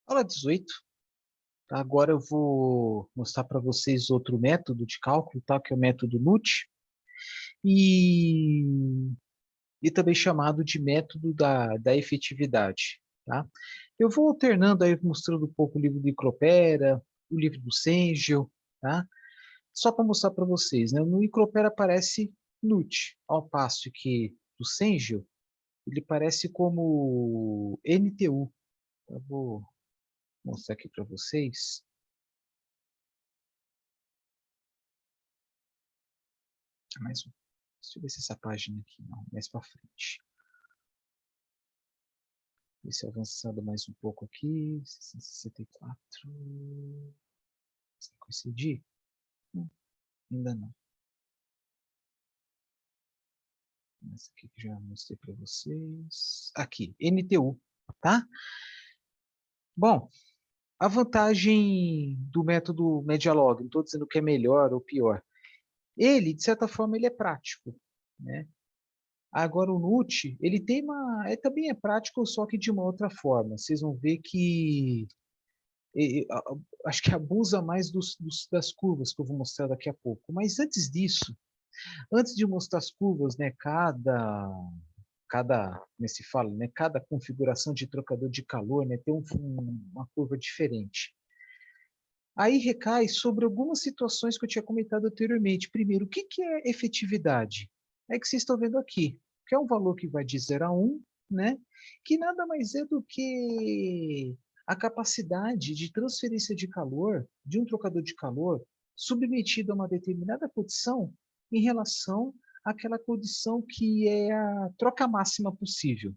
Aula 18. Tá? Agora eu vou mostrar para vocês outro método de cálculo, tá? Que é o método NUT, e, e também chamado de método da efetividade. Tá? Eu vou alternando aí, mostrando um pouco o livro do Micropera, o livro do Cengel, tá? Só para mostrar para vocês, né? No Micropera aparece NUT, ao passo que do Cengel ele parece como NTU. Eu vou mostrar aqui para vocês. Mais um. Deixa eu ver se essa página aqui, não, mais para frente. Ver se avançando mais um pouco aqui. 664. Será que coincidir? Ainda não. Essa aqui que já mostrei para vocês. Aqui, NTU, tá? Bom, a vantagem do método Medialog, não estou dizendo que é melhor ou pior. Ele, de certa forma, ele é prático, né? Agora o NUT, ele tem também é prático, só que de uma outra forma. Vocês vão ver que acho que abusa mais das curvas que eu vou mostrar daqui a pouco. Mas antes disso, antes de mostrar as curvas, né, como se fala, né, cada configuração de trocador de calor, né, tem uma curva diferente. Aí recai sobre algumas situações que eu tinha comentado anteriormente. Primeiro, o que é efetividade? É que vocês estão vendo aqui, que é um valor que vai de 0 a 1, né? Que nada mais é do que a capacidade de transferência de calor de um trocador de calor submetido a uma determinada condição em relação àquela condição que é a troca máxima possível.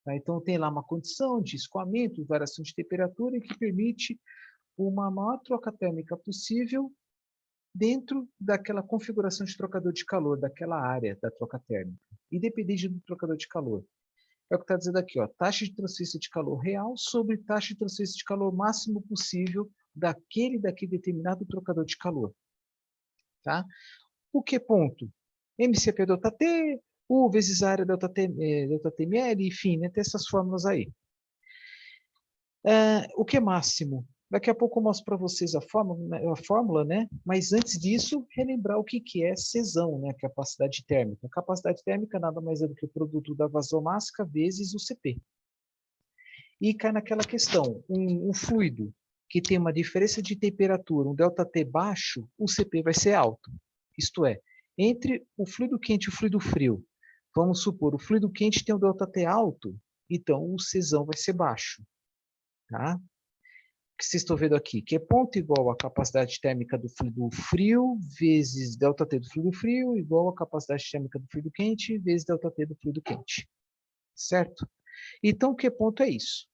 Tá? Então, tem lá uma condição de escoamento, variação de temperatura, que permite uma maior troca térmica possível dentro daquela configuração de trocador de calor, daquela área da troca térmica, independente do trocador de calor. É o que está dizendo aqui, ó, taxa de transferência de calor real sobre taxa de transferência de calor máximo possível daquele determinado trocador de calor. Tá? O que ponto? MCP ΔT, U vezes a área ΔTML, enfim, né, tem essas fórmulas aí. O que é máximo? Daqui a pouco eu mostro para vocês a fórmula, né? Mas antes disso, relembrar o que é Czão, né? Capacidade térmica. A capacidade térmica nada mais é do que o produto da vasomássica vezes o Cp. E cai naquela questão, um fluido que tem uma diferença de temperatura, um ΔT baixo, o Cp vai ser alto. Isto é, entre o fluido quente e o fluido frio, vamos supor, o fluido quente tem um ΔT alto, então o Czão vai ser baixo. Tá? O que vocês estão vendo aqui, que é ponto igual à capacidade térmica do fluido frio vezes ΔT do fluido frio igual à capacidade térmica do fluido quente vezes ΔT do fluido quente. Certo? Então, o que ponto é isso?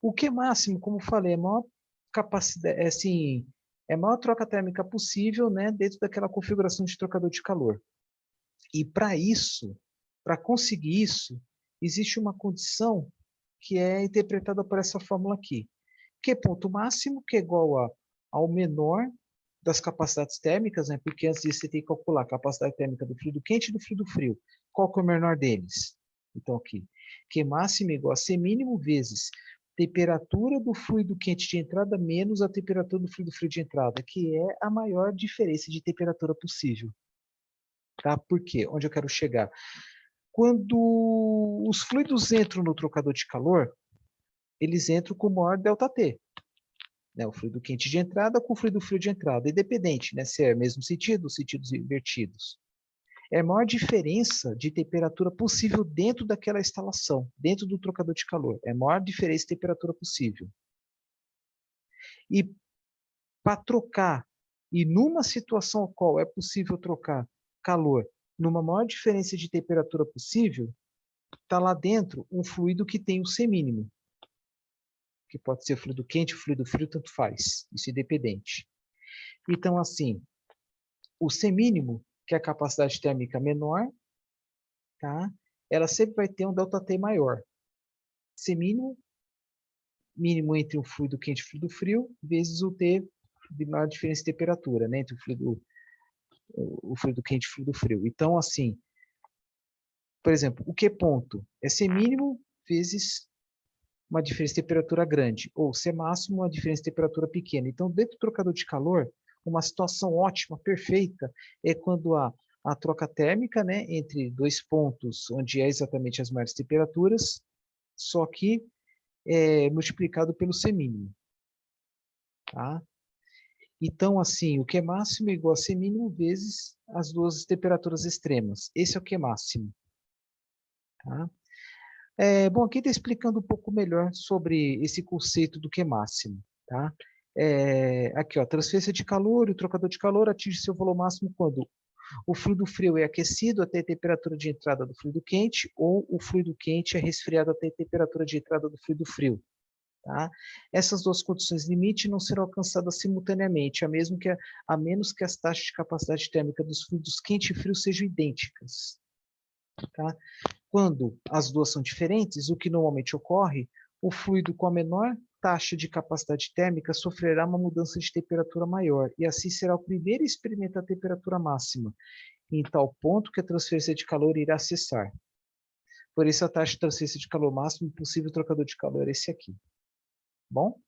O que máximo, como falei, é a maior capacidade, é a maior troca térmica possível, né, dentro daquela configuração de trocador de calor. E para isso, para conseguir isso, existe uma condição que é interpretada por essa fórmula aqui. Q ponto máximo, que é igual ao menor das capacidades térmicas, né? Porque antes disso você tem que calcular a capacidade térmica do fluido quente e do fluido frio. Qual que é o menor deles? Então aqui, Q máximo é igual a C mínimo vezes temperatura do fluido quente de entrada menos a temperatura do fluido frio de entrada, que é a maior diferença de temperatura possível. Tá? Por quê? Onde eu quero chegar? Quando os fluidos entram no trocador de calor, eles entram com o maior ΔT. Né, o fluido quente de entrada com o fluido frio de entrada, independente, né, se é mesmo sentido, sentidos invertidos. É a maior diferença de temperatura possível dentro daquela instalação, dentro do trocador de calor. É a maior diferença de temperatura possível. E para trocar, e numa situação qual é possível trocar calor numa maior diferença de temperatura possível, está lá dentro um fluido que tem o C mínimo, que pode ser fluido quente, fluido frio, tanto faz, isso é independente. Então, assim, o C mínimo, que é a capacidade térmica menor, tá? Ela sempre vai ter um ΔT maior. C mínimo, mínimo entre o fluido quente e o fluido frio, vezes o T de maior diferença de temperatura, né? Entre o fluido quente e o fluido frio. Então, assim, por exemplo, o Q ponto é C mínimo vezes uma diferença de temperatura grande, ou C máximo, uma diferença de temperatura pequena. Então, dentro do trocador de calor, uma situação ótima, perfeita, é quando há a troca térmica, né, entre dois pontos, onde é exatamente as maiores temperaturas, só que multiplicado pelo C mínimo. Tá? Então, assim, o Q máximo é igual a C mínimo vezes as duas temperaturas extremas. Esse é o Q máximo. Tá? Bom, aqui está explicando um pouco melhor sobre esse conceito do Q máximo. Tá? Aqui, ó, transferência de calor, e o trocador de calor atinge seu valor máximo quando o fluido frio é aquecido até a temperatura de entrada do fluido quente, ou o fluido quente é resfriado até a temperatura de entrada do fluido frio. Tá? Essas duas condições limite não serão alcançadas simultaneamente, a menos que as taxas de capacidade térmica dos fluidos quente e frio sejam idênticas. Tá? Quando as duas são diferentes, o que normalmente ocorre, o fluido com a menor taxa de capacidade térmica sofrerá uma mudança de temperatura maior, e assim será o primeiro a experimentar a temperatura máxima, em tal ponto que a transferência de calor irá cessar. Por isso, a taxa de transferência de calor máximo possível trocador de calor é esse aqui. Bom?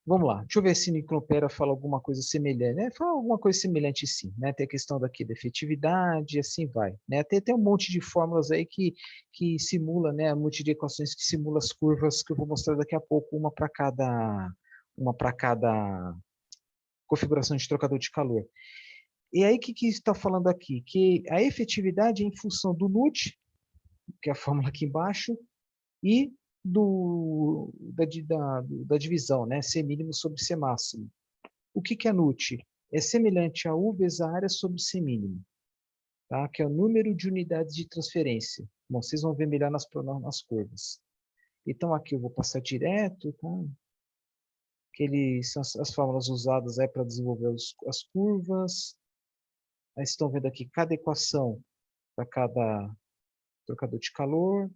Vamos lá, deixa eu ver se Niclopera fala alguma coisa semelhante, né? Fala alguma coisa semelhante sim, né? Tem a questão daqui da efetividade e assim vai, né? Tem um monte de fórmulas aí que simula, né? Um monte de equações que simula as curvas que eu vou mostrar daqui a pouco, uma para cada configuração de trocador de calor. E aí, o que está falando aqui? Que a efetividade é em função do NUT, que é a fórmula aqui embaixo, e da divisão, né? C mínimo sobre C máximo. O que é NUT? É semelhante a U vezes a área sobre C mínimo, tá? Que é o número de unidades de transferência. Bom, vocês vão ver melhor nas curvas. Então, aqui eu vou passar direto, tá? São as fórmulas usadas para desenvolver as curvas. Aí vocês estão vendo aqui cada equação para cada trocador de calor.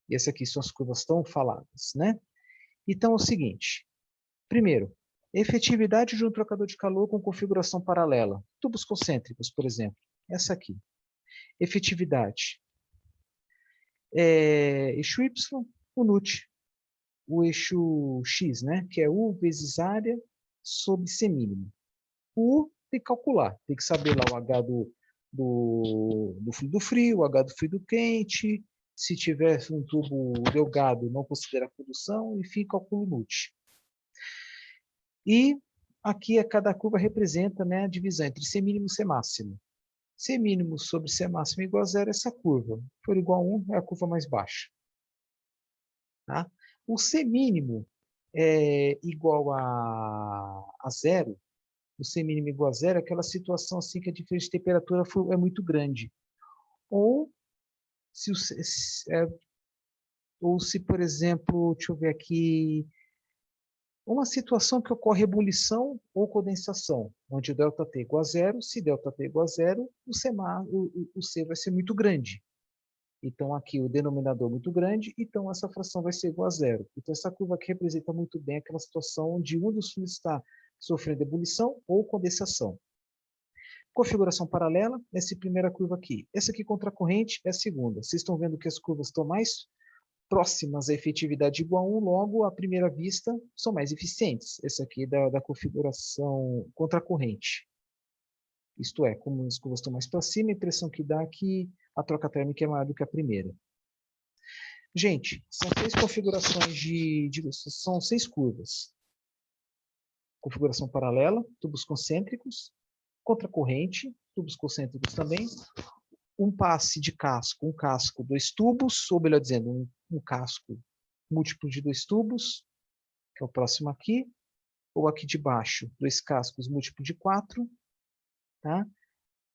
E essa aqui são as curvas tão faladas, né? Então é o seguinte. Primeiro, efetividade de um trocador de calor com configuração paralela. Tubos concêntricos, por exemplo. Essa aqui. Efetividade. Eixo Y, o NUT. O eixo X, né? Que é U vezes área sobre C mínimo. O U tem que calcular. Tem que saber lá o H do fluido frio, o H do fluido quente. Se tiver um tubo delgado, não considera condução. Enfim, calcula o NUT. E aqui cada curva representa, né, a divisão entre C mínimo e C máximo. C mínimo sobre C máximo igual a zero, essa curva. Se for igual a 1, é a curva mais baixa. Tá? O C mínimo é igual a zero. O C mínimo igual a zero é aquela situação assim que a diferença de temperatura é muito grande. Ou se, por exemplo, deixa eu ver aqui, uma situação que ocorre ebulição ou condensação, onde o ΔT é igual a zero. Se ΔT é igual a zero, o C vai ser muito grande. Então, aqui o denominador é muito grande, então essa fração vai ser igual a zero. Então, essa curva aqui representa muito bem aquela situação onde um dos fluidos está sofrendo ebulição ou condensação. Configuração paralela, essa primeira curva aqui. Essa aqui contracorrente é a segunda. Vocês estão vendo que as curvas estão mais próximas à efetividade igual a 1, logo, à primeira vista, são mais eficientes. Essa aqui da configuração contracorrente. Isto é, como as curvas estão mais para cima, a impressão que dá é que a troca térmica é maior do que a primeira. Gente, são 6 configurações são 6 curvas. Configuração paralela, tubos concêntricos, contracorrente, tubos concêntricos também, um passe de casco, um casco, 2 tubos, ou melhor dizendo, um casco múltiplo de 2 tubos, que é o próximo aqui, ou aqui de baixo, 2 cascos múltiplo de 4, tá?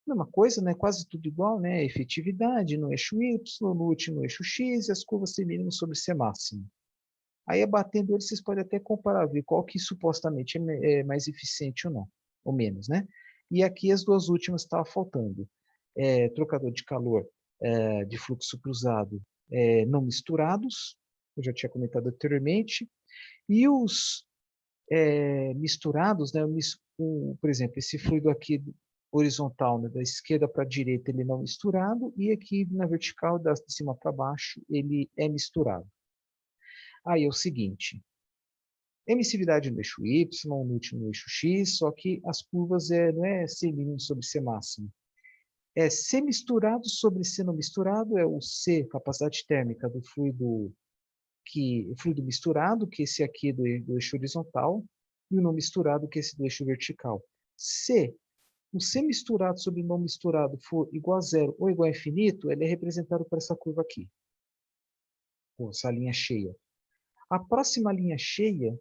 Mesma coisa, né? Quase tudo igual, né? Efetividade no eixo Y, NUT no eixo X e as curvas C mínimo sobre C máximo. Aí, abatendo eles, vocês podem até comparar, ver qual que supostamente é mais eficiente ou não, ou menos, né? E aqui as duas últimas estavam faltando. Trocador de calor de fluxo cruzado não misturados, eu já tinha comentado anteriormente, e os misturados, né? Por exemplo, esse fluido aqui horizontal, né, da esquerda para a direita, ele não é misturado, e aqui na vertical, de cima para baixo, ele é misturado. Aí é o seguinte, emissividade no eixo Y, no eixo X, só que as curvas não é C mínimo sobre C máximo. É C misturado sobre C não misturado, é o C, capacidade térmica do fluido, fluido misturado, que esse aqui é do eixo horizontal, e o não misturado, que é esse do eixo vertical. Se o C misturado sobre não misturado for igual a zero ou igual a infinito, ele é representado por essa curva aqui, com essa linha cheia. A próxima linha cheia,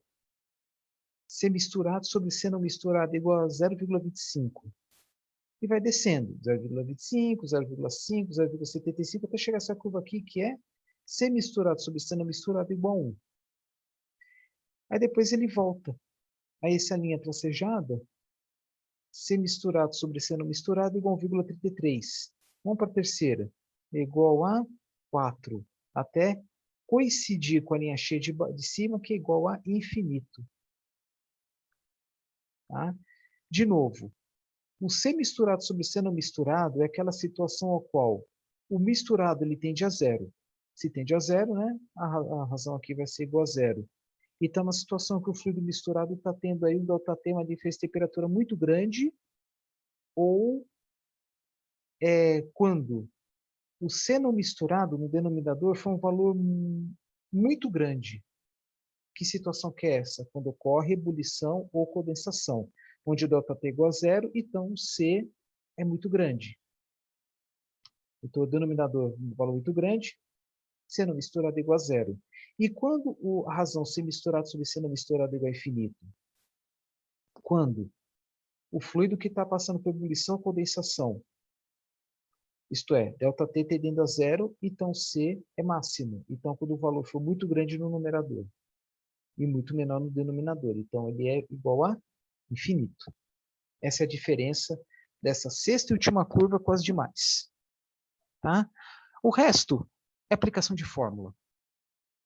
C misturado sobre C não misturado, é igual a 0,25. E vai descendo, 0,25, 0,5, 0,75, até chegar essa curva aqui, que é C misturado sobre C não misturado igual a 1. Aí depois ele volta. Aí essa linha tracejada, C misturado sobre C não misturado igual a 1,33. Vamos para a terceira. É igual a 4. Até coincidir com a linha cheia de cima, que é igual a infinito. Tá? De novo, o C misturado sobre C não misturado é aquela situação ao qual o misturado ele tende a zero. Se tende a zero, né, a razão aqui vai ser igual a zero. E está uma situação que o fluido misturado está tendo aí um ΔT, uma diferença de temperatura muito grande, ou quando o C não misturado no denominador foi um valor muito grande. Que situação que é essa? Quando ocorre ebulição ou condensação, onde o ΔT é igual a zero, então o C é muito grande. Então o denominador um valor muito grande, C não misturado é igual a zero. E quando a razão C misturado sobre C não misturado é igual a infinito? Quando o fluido que está passando por ebulição ou condensação, isto é, ΔT tendendo a zero, então C é máximo. Então, quando o valor for muito grande no numerador e muito menor no denominador, então ele é igual a infinito. Essa é a diferença dessa sexta e última curva com as demais. Tá? O resto é aplicação de fórmula.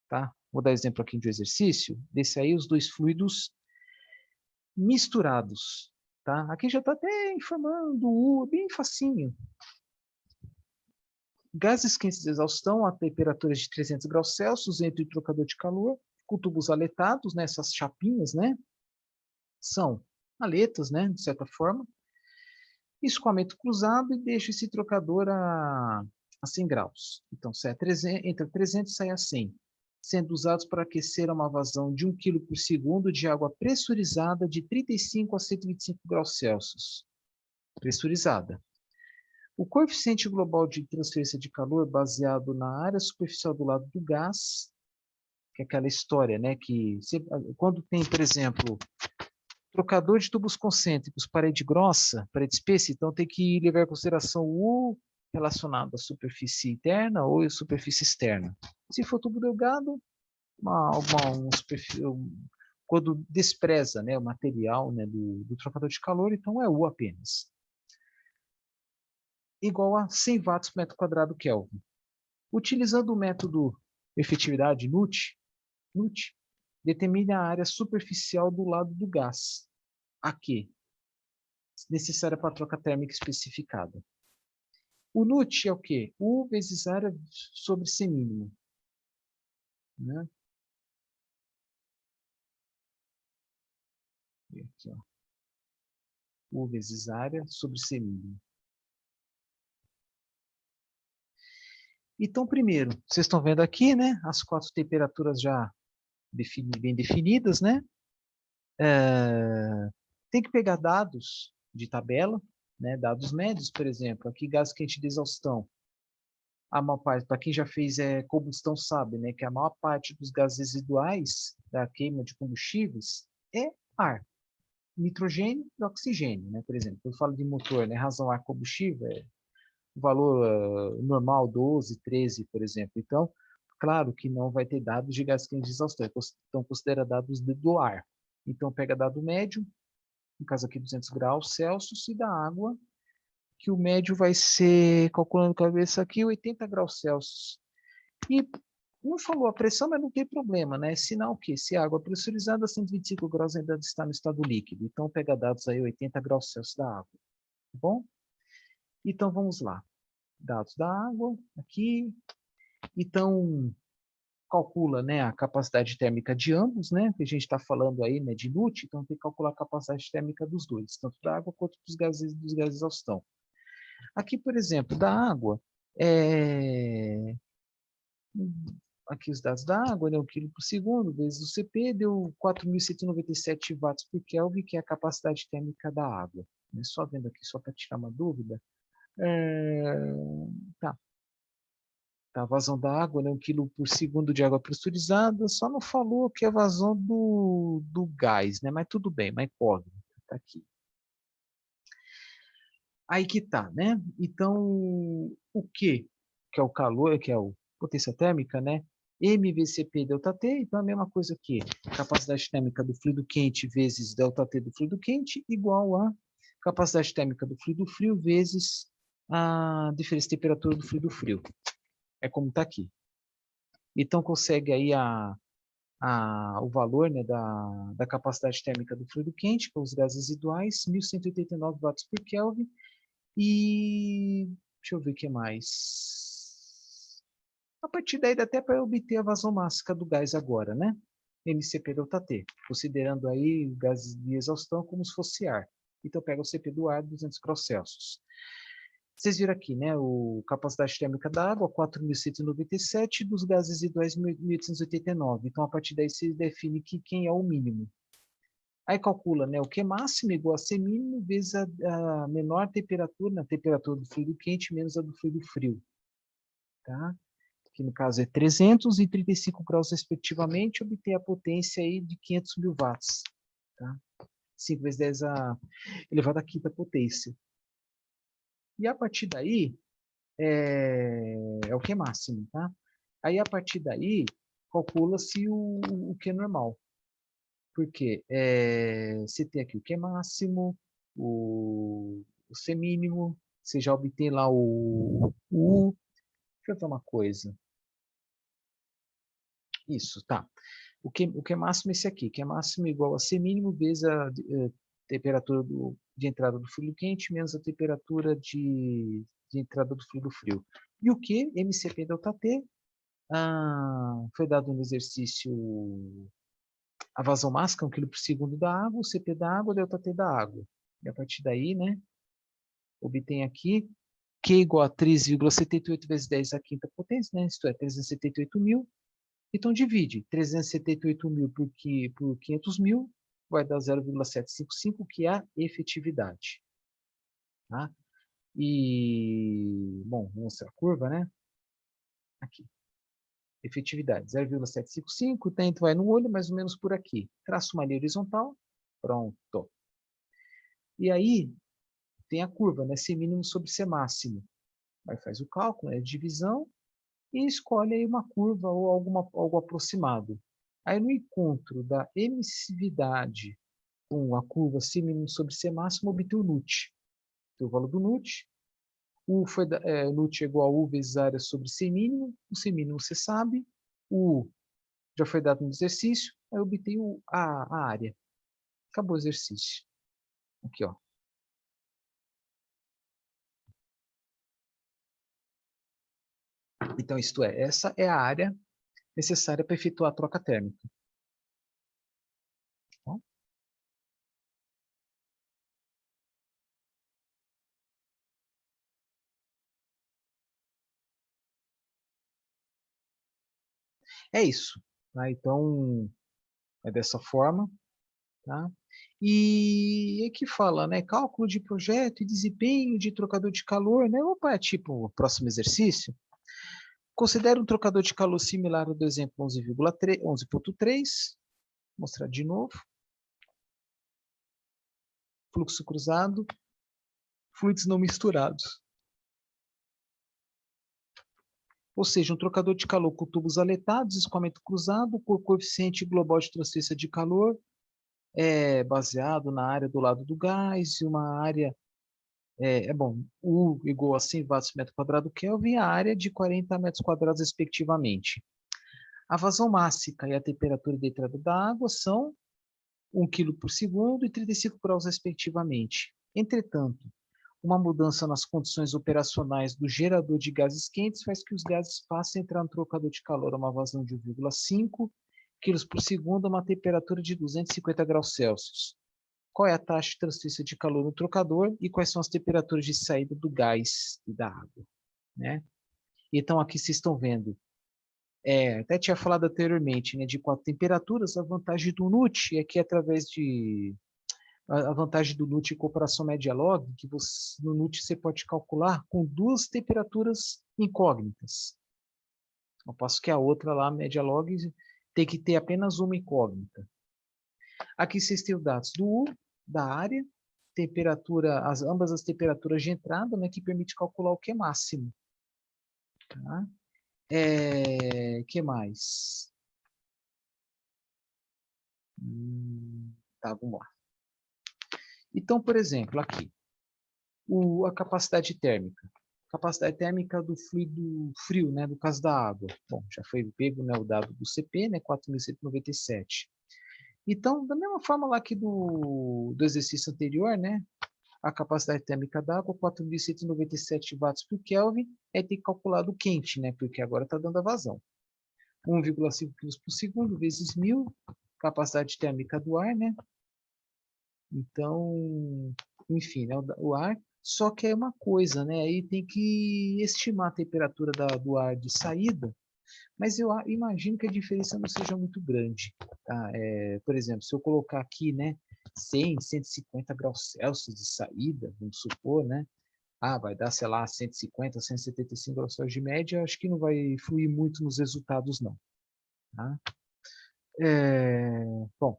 Tá? Vou dar exemplo aqui de um exercício. Desse aí, os dois fluidos misturados. Tá? Aqui já está até informando o bem facinho. Gases quentes de exaustão a temperaturas de 300 graus Celsius entre o trocador de calor, com tubos aletados, né, essas chapinhas, né, são aletas, né, de certa forma, escoamento cruzado e deixa esse trocador a 100 graus. Então, sai entra 300 e sai a 100, sendo usados para aquecer uma vazão de 1 kg por segundo de água pressurizada de 35 a 125 graus Celsius. Pressurizada. O coeficiente global de transferência de calor baseado na área superficial do lado do gás, que é aquela história, né, que quando tem, por exemplo, trocador de tubos concêntricos, parede grossa, parede espessa, então tem que levar em consideração o relacionado à superfície interna ou à superfície externa. Se for tubo delgado, quando despreza, né, o material, né, do trocador de calor, então é U apenas. Igual a 100 watts por metro quadrado Kelvin. Utilizando o método efetividade NUT, determine a área superficial do lado do gás, aqui, necessária para a troca térmica especificada. O NUT é o quê? U vezes área sobre C mínimo. Né? Aqui, ó. U vezes área sobre C mínimo. Então, primeiro, vocês estão vendo aqui, né? As 4 temperaturas já bem definidas, né? Tem que pegar dados de tabela, né? Dados médios, por exemplo. Aqui, gás quente de exaustão. A maior parte, para quem já fez combustão sabe, né? Que a maior parte dos gases residuais da queima de combustíveis é ar. Nitrogênio e oxigênio, né? Por exemplo, quando eu falo de motor, né? Razão ar combustível é o valor normal 12, 13, por exemplo. Então, claro que não vai ter dados de gás quente de exaustão, então considera dados do ar. Então, pega dado médio, no caso aqui 200 graus Celsius, e da água, que o médio vai ser, calculando cabeça aqui, 80 graus Celsius. E não falou a pressão, mas não tem problema, né? Sinal que se a água pressurizada a 125 graus ainda está no estado líquido. Então, pega dados aí 80 graus Celsius da água. tá bom? Então, vamos lá. Dados da água, aqui. Então, calcula, né, a capacidade térmica de ambos, né, que a gente está falando aí, né, de NUT, então tem que calcular a capacidade térmica dos dois, tanto da água quanto dos gases exaustão. Aqui, por exemplo, da água, aqui os dados da água, né, 1 kg por segundo, vezes o CP, deu 4.197 watts por Kelvin, que é a capacidade térmica da água. Só vendo aqui, só para tirar uma dúvida. Tá. Tá, a vazão da água, né, 1 kg por segundo de água pressurizada, só não falou que é a vazão do gás, né, mas tudo bem, mas pode, tá aqui. Aí que tá, né? Então, o Q, que é o calor, que é a potência térmica, né? MVCP ΔT, então é a mesma coisa que capacidade térmica do fluido quente vezes ΔT do fluido quente igual a capacidade térmica do fluido frio vezes a diferença de temperatura do fluido frio. É como está aqui. Então, consegue aí o valor, né, da capacidade térmica do fluido quente com os gases residuais, 1.189 watts por Kelvin. E deixa eu ver o que mais. A partir daí dá até para obter a vazão máxima do gás agora, né? MCP ΔT, considerando aí o gás de exaustão como se fosse ar. Então pega o CP do ar, 200 graus Celsius. Vocês viram aqui, né? A capacidade térmica da água, 4.197, dos gases residuais, 1.889. Então, a partir daí, se define que quem é o mínimo. Aí calcula, né? O Q máximo igual a C mínimo vezes a menor temperatura, a temperatura do fluido quente menos a do fluido frio. Tá? Que no caso é 335 graus respectivamente, obter a potência aí de 500.000 watts. Tá? 5 vezes 10 elevado à quinta potência. E a partir daí, é o Q máximo, tá? Aí, a partir daí, calcula-se o Q normal. Porque você tem aqui o Q máximo, o C mínimo, você já obtém lá o U. Deixa eu ver uma coisa. Isso, tá. O Q máximo é esse aqui. Q máximo igual a C mínimo vezes a temperatura de entrada do fluido quente menos a temperatura de entrada do fluido frio. E o Q, MCP ΔT, foi dado no exercício a vazão máxima, 1 kg por segundo da água, o CP da água, ΔT da água. E a partir daí, né, obtém aqui Q igual a 3,78 vezes 10 à quinta potência, né, isto é, 378.000. Então, divide 378.000 por 500.000, vai dar 0,755, que é a efetividade. Tá? E, bom, vou mostrar a curva, né? Aqui. Efetividade, 0,755, o tempo vai no olho, mais ou menos por aqui. Traço uma linha horizontal, pronto. E aí, tem a curva, né? C mínimo sobre C máximo. Aí faz o cálculo, né? Divisão, e escolhe aí uma curva ou algo aproximado. Aí no encontro da emissividade com a curva C mínimo sobre C máximo, obtém o NUT. Então, o valor do NUT, NUT é igual a U vezes área sobre C mínimo, o C mínimo você sabe, o U já foi dado no exercício, aí eu obtei a área. Acabou o exercício. Aqui, ó. Então, isto é, essa é a área necessária para efetuar a troca térmica. Tá? É isso. Tá? Então, é dessa forma. Tá? E aqui fala, né? Cálculo de projeto e desempenho de trocador de calor, né? Opa, é tipo o próximo exercício. Considere um trocador de calor similar ao do exemplo 11.3. Vou mostrar de novo. Fluxo cruzado, fluidos não misturados. Ou seja, um trocador de calor com tubos aletados, escoamento cruzado, por coeficiente global de transferência de calor, baseado na área do lado do gás, e uma área, U igual a 100 watts por metro quadrado Kelvin, e a área de 40 metros quadrados, respectivamente. A vazão máxima e a temperatura de entrada da água são 1 kg por segundo e 35 graus, respectivamente. Entretanto, Uma mudança nas condições operacionais do gerador de gases quentes faz que os gases passem a entrar no trocador de calor a uma vazão de 1,5 kg por segundo a uma temperatura de 250 graus Celsius. Qual é a taxa de transferência de calor no trocador e quais são as temperaturas de saída do gás e da água, né? Então, aqui vocês estão vendo, até tinha falado anteriormente, né, de 4 temperaturas. A vantagem do NUT é que através de a vantagem do NUT em comparação média-log, que você, no NUT você pode calcular com 2 temperaturas incógnitas. Ao passo que a outra lá, média-log, tem que ter apenas uma incógnita. Aqui vocês têm os dados do U, da área, temperatura, ambas as temperaturas de entrada, né, que permite calcular o Q máximo. Tá? Que mais? Tá, vamos lá. Então, por exemplo, aqui, a capacidade térmica. Capacidade térmica do fluido frio, né, do caso da água. Bom, já foi pego, né, o dado do CP, né, 4.197. Então, da mesma forma lá que do exercício anterior, né, a capacidade térmica da água, 4.197 watts por Kelvin, tem que calcular do quente, né, porque agora está dando a vazão. 1,5 kg por segundo vezes 1.000, capacidade térmica do ar, né? Então, enfim, né, o ar, só que é uma coisa, né? Aí tem que estimar a temperatura do ar de saída, mas eu imagino que a diferença não seja muito grande. Tá? Por exemplo, se eu colocar aqui, né, 100, 150 graus Celsius de saída, vamos supor, né? Vai dar, sei lá, 150, 175 graus Celsius de média, acho que não vai fluir muito nos resultados, não. Tá? Bom,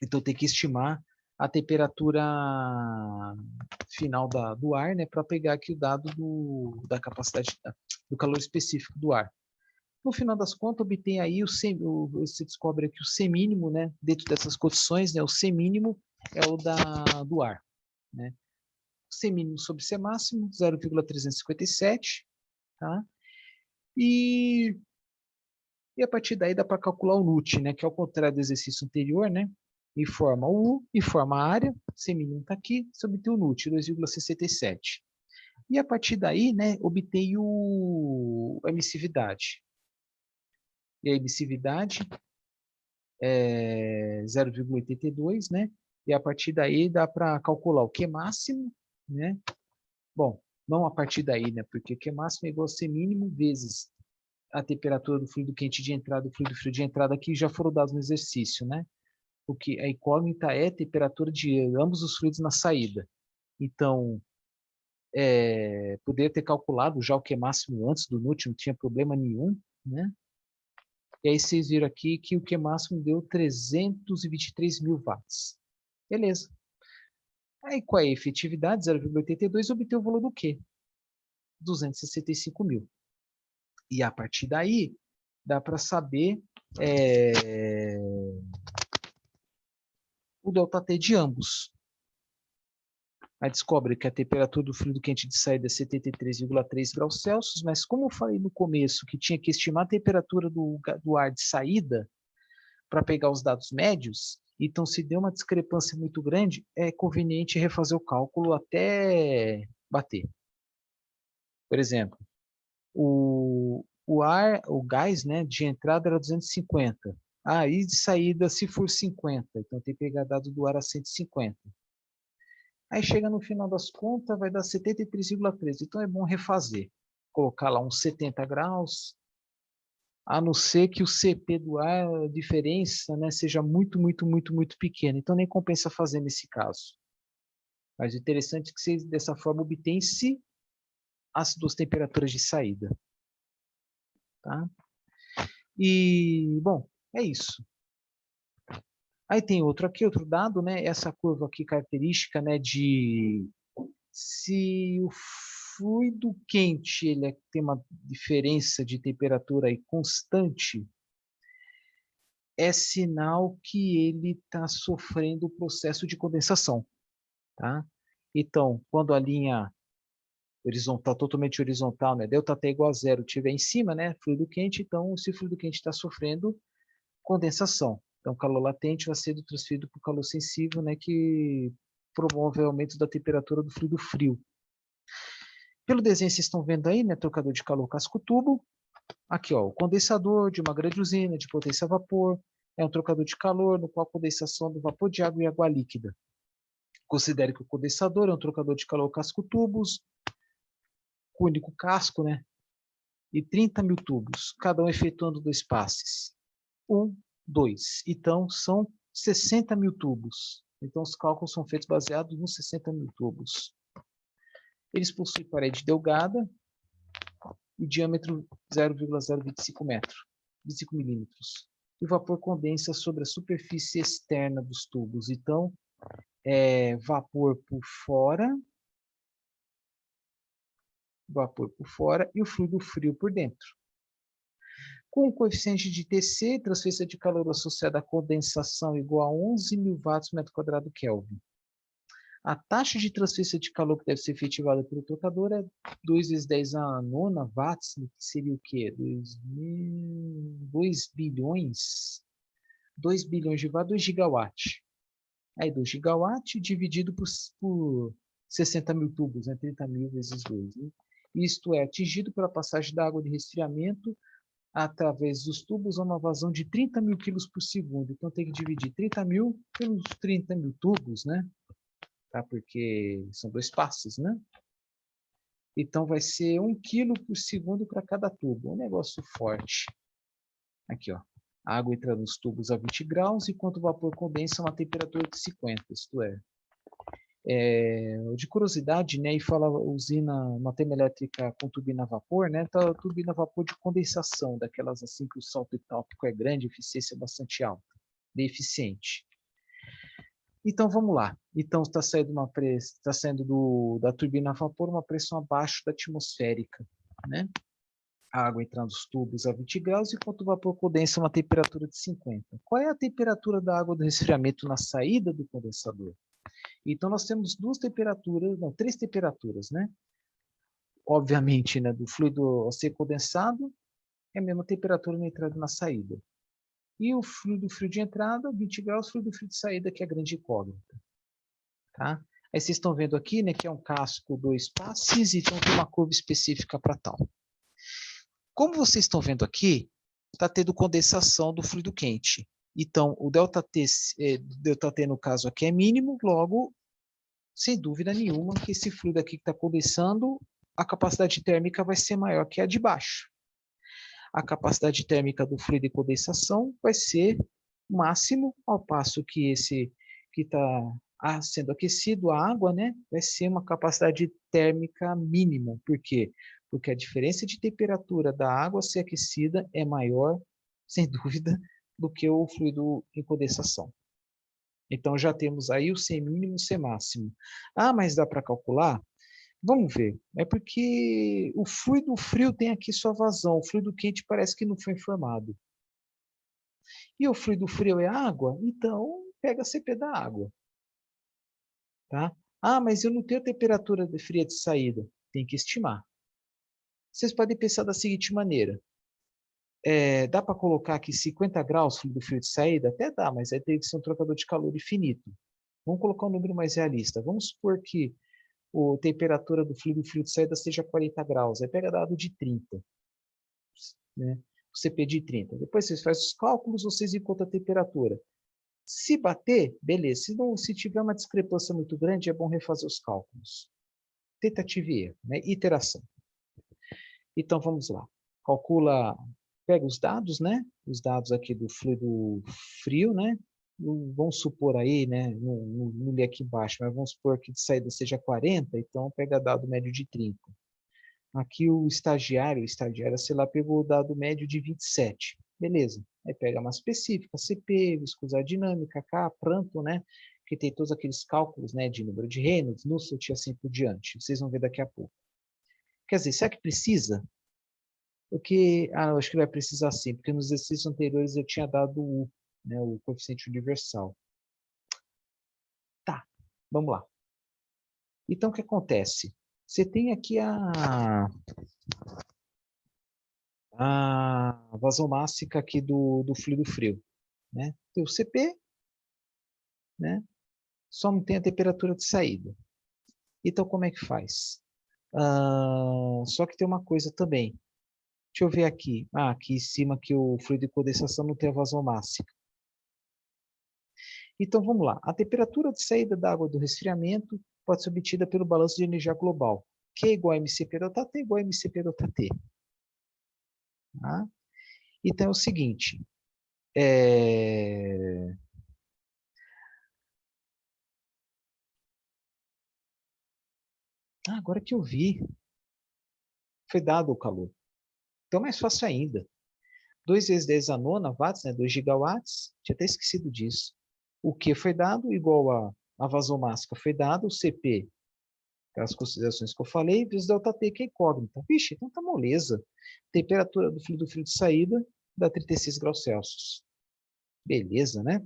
então tem que estimar a temperatura final do ar, né, para pegar aqui o dado da capacidade, do calor específico do ar. No final das contas, obtém aí você descobre aqui o C mínimo, né, dentro dessas condições, né, o C mínimo é o do ar, né? C mínimo sobre C máximo, 0,357, tá? E a partir daí dá para calcular o NUT, né, que é o contrário do exercício anterior, né? Informa o U, informa a área, C mínimo está aqui, você obtém o NUT, 2,67. E a partir daí, né, obtém a emissividade. E a emissividade é 0,82, né? E a partir daí dá para calcular o Q máximo, né? Bom, não a partir daí, né? Porque Q máximo é igual a C mínimo vezes a temperatura do fluido quente de entrada e do fluido frio de entrada, que já foram dados no exercício, né? Porque a incógnita é a temperatura de ambos os fluidos na saída. Então, poderia ter calculado já o Q máximo antes do NUT, não tinha problema nenhum, né? E aí vocês viram aqui que o Q máximo deu 323 mil watts. Beleza. Aí com a efetividade 0,82 obteve o valor do Q? 265 mil. E a partir daí dá para saber o ΔT de ambos. Aí descobre que a temperatura do fluido quente de saída é 73,3 graus Celsius, mas como eu falei no começo que tinha que estimar a temperatura do ar de saída para pegar os dados médios, então se deu uma discrepância muito grande, é conveniente refazer o cálculo até bater. Por exemplo, o gás, né, de entrada era 250. E de saída, se for 50, então tem que pegar dado do ar a 150. Aí chega no final das contas, vai dar 73,3. Então é bom refazer. Colocar lá uns 70 graus, a não ser que o CP do ar, a diferença, né, seja muito, muito, muito, muito pequena. Então nem compensa fazer nesse caso. Mas o interessante é que você, dessa forma, obtém-se as duas temperaturas de saída. Tá? E, bom, é isso. Aí tem outro dado, né? Essa curva aqui característica, né, de se o fluido quente tem uma diferença de temperatura aí constante, é sinal que ele está sofrendo o processo de condensação, tá? Então, quando a linha horizontal, totalmente horizontal, né, delta T igual a zero, estiver em cima, né, fluido quente, então se o fluido quente está sofrendo condensação. Então, o calor latente vai ser transferido para o calor sensível, né, que promove o aumento da temperatura do fluido frio. Pelo desenho vocês estão vendo aí, né? Trocador de calor casco-tubo. Aqui, ó, o condensador de uma grande usina de potência a vapor. É um trocador de calor no qual a condensação do vapor de água e água líquida. Considere que o condensador é um trocador de calor casco-tubos, com único casco, né? E 30 mil tubos, cada um efetuando 2 passes. 1, 2. Então, são 60 mil tubos. Então, os cálculos são feitos baseados nos 60 mil tubos. Eles possuem parede delgada e diâmetro 0,025 metros, 25 milímetros. E o vapor condensa sobre a superfície externa dos tubos. Então, vapor por fora e o fluido frio por dentro. Com o coeficiente de TC, transferência de calor associada à condensação igual a 11 mil watts por metro quadrado Kelvin. A taxa de transferência de calor que deve ser efetivada pelo trocador é 2 vezes 10 a nona watts, que seria o quê? 2 bilhões? 2 bilhões de watts, 2 gigawatts. Aí 2 gigawatts dividido por 60 mil tubos, né? 30 mil vezes 2. Né? Isto é atingido pela passagem da água de resfriamento através dos tubos a uma vazão de 30 mil quilos por segundo. Então tem que dividir 30 mil pelos 30 mil tubos, né? Tá? Porque são 2 passes, né? Então vai ser 1 quilo por segundo para cada tubo. Um negócio forte. Aqui, ó. A água entra nos tubos a 20 graus, enquanto o vapor condensa a uma temperatura de 50, isto é. De curiosidade, né, e fala usina, uma termoelétrica com turbina a vapor, né, tá turbina a vapor de condensação, daquelas assim que o salto entalpíco é grande, a eficiência é bastante alta, bem eficiente. Então vamos lá. Então está saindo da turbina a vapor uma pressão abaixo da atmosférica, né? A água entrando nos tubos a 20 graus, enquanto o vapor condensa a uma temperatura de 50. Qual é a temperatura da água do resfriamento na saída do condensador? Então nós temos três temperaturas, né? Obviamente, né, do fluido ao ser condensado é a mesma temperatura na entrada e na saída. E o fluido frio de entrada, 20 graus, fluido frio de saída, que é a grande incógnita. Tá? Aí vocês estão vendo aqui, né, que é um casco 2 passes, então tem uma curva específica para tal. Como vocês estão vendo aqui, está tendo condensação do fluido quente. Então, o ΔT no caso aqui é mínimo, logo, sem dúvida nenhuma, que esse fluido aqui que está condensando, a capacidade térmica vai ser maior que a de baixo. A capacidade térmica do fluido de condensação vai ser máximo, ao passo que esse que está sendo aquecido, a água, né, vai ser uma capacidade térmica mínima. Por quê? Porque a diferença de temperatura da água ser aquecida é maior, sem dúvida, do que o fluido em condensação. Então já temos aí o C mínimo e o C máximo. Ah, mas dá para calcular? Vamos ver. É porque o fluido frio tem aqui sua vazão, o fluido quente parece que não foi informado. E o fluido frio é água, então pega a CP da água. Tá? Ah, mas eu não tenho temperatura fria de saída. Tem que estimar. Vocês podem pensar da seguinte maneira. Dá para colocar aqui 50 graus fluido frio de saída? Até dá, mas aí tem que ser um trocador de calor infinito. Vamos colocar um número mais realista. Vamos supor que a temperatura do fluido frio de saída seja 40 graus. Aí pega dado de 30. Né? O CP de 30. Depois vocês fazem os cálculos, vocês encontram a temperatura. Se bater, beleza. Se tiver uma discrepância muito grande, é bom refazer os cálculos. Tentativa e erro, né? Iteração. Então vamos lá. Pega os dados, né? Os dados aqui do fluido frio, né? Vamos supor aí, né? Não li aqui embaixo, mas vamos supor que de saída seja 40, então pega dado médio de 30. Aqui o estagiário, sei lá, pegou o dado médio de 27. Beleza. Aí pega uma específica, CP, viscosidade dinâmica, K, Pranto, né? Que tem todos aqueles cálculos, né? De número de Reynolds, Nusselt e assim por diante. Vocês vão ver daqui a pouco. Quer dizer, será que precisa? Porque, eu acho que vai precisar sim, porque nos exercícios anteriores eu tinha dado o U, né? O coeficiente universal. Tá, vamos lá. Então, o que acontece? Você tem aqui a vazão mássica aqui do fluido frio. Né? Tem o CP, né? Só não tem a temperatura de saída. Então, como é que faz? Só que tem uma coisa também. Deixa eu ver aqui. Aqui em cima que o fluido de condensação não tem a vazão máxima. Então, vamos lá. A temperatura de saída da água do resfriamento pode ser obtida pelo balanço de energia global. Q igual a mCp ΔT igual a mCp ΔT. Tá? Então, é o seguinte. Agora que eu vi, foi dado o calor. Então, é mais fácil ainda. 2 vezes 10 a nona watts, né, 2 gigawatts, tinha até esquecido disso. O Q foi dado, igual a vazão máxima foi dado, o CP, aquelas considerações que eu falei, vezes ΔT, que é incógnita. Vixe, então tá moleza. Temperatura do fluido de saída dá 36 graus Celsius. Beleza, né?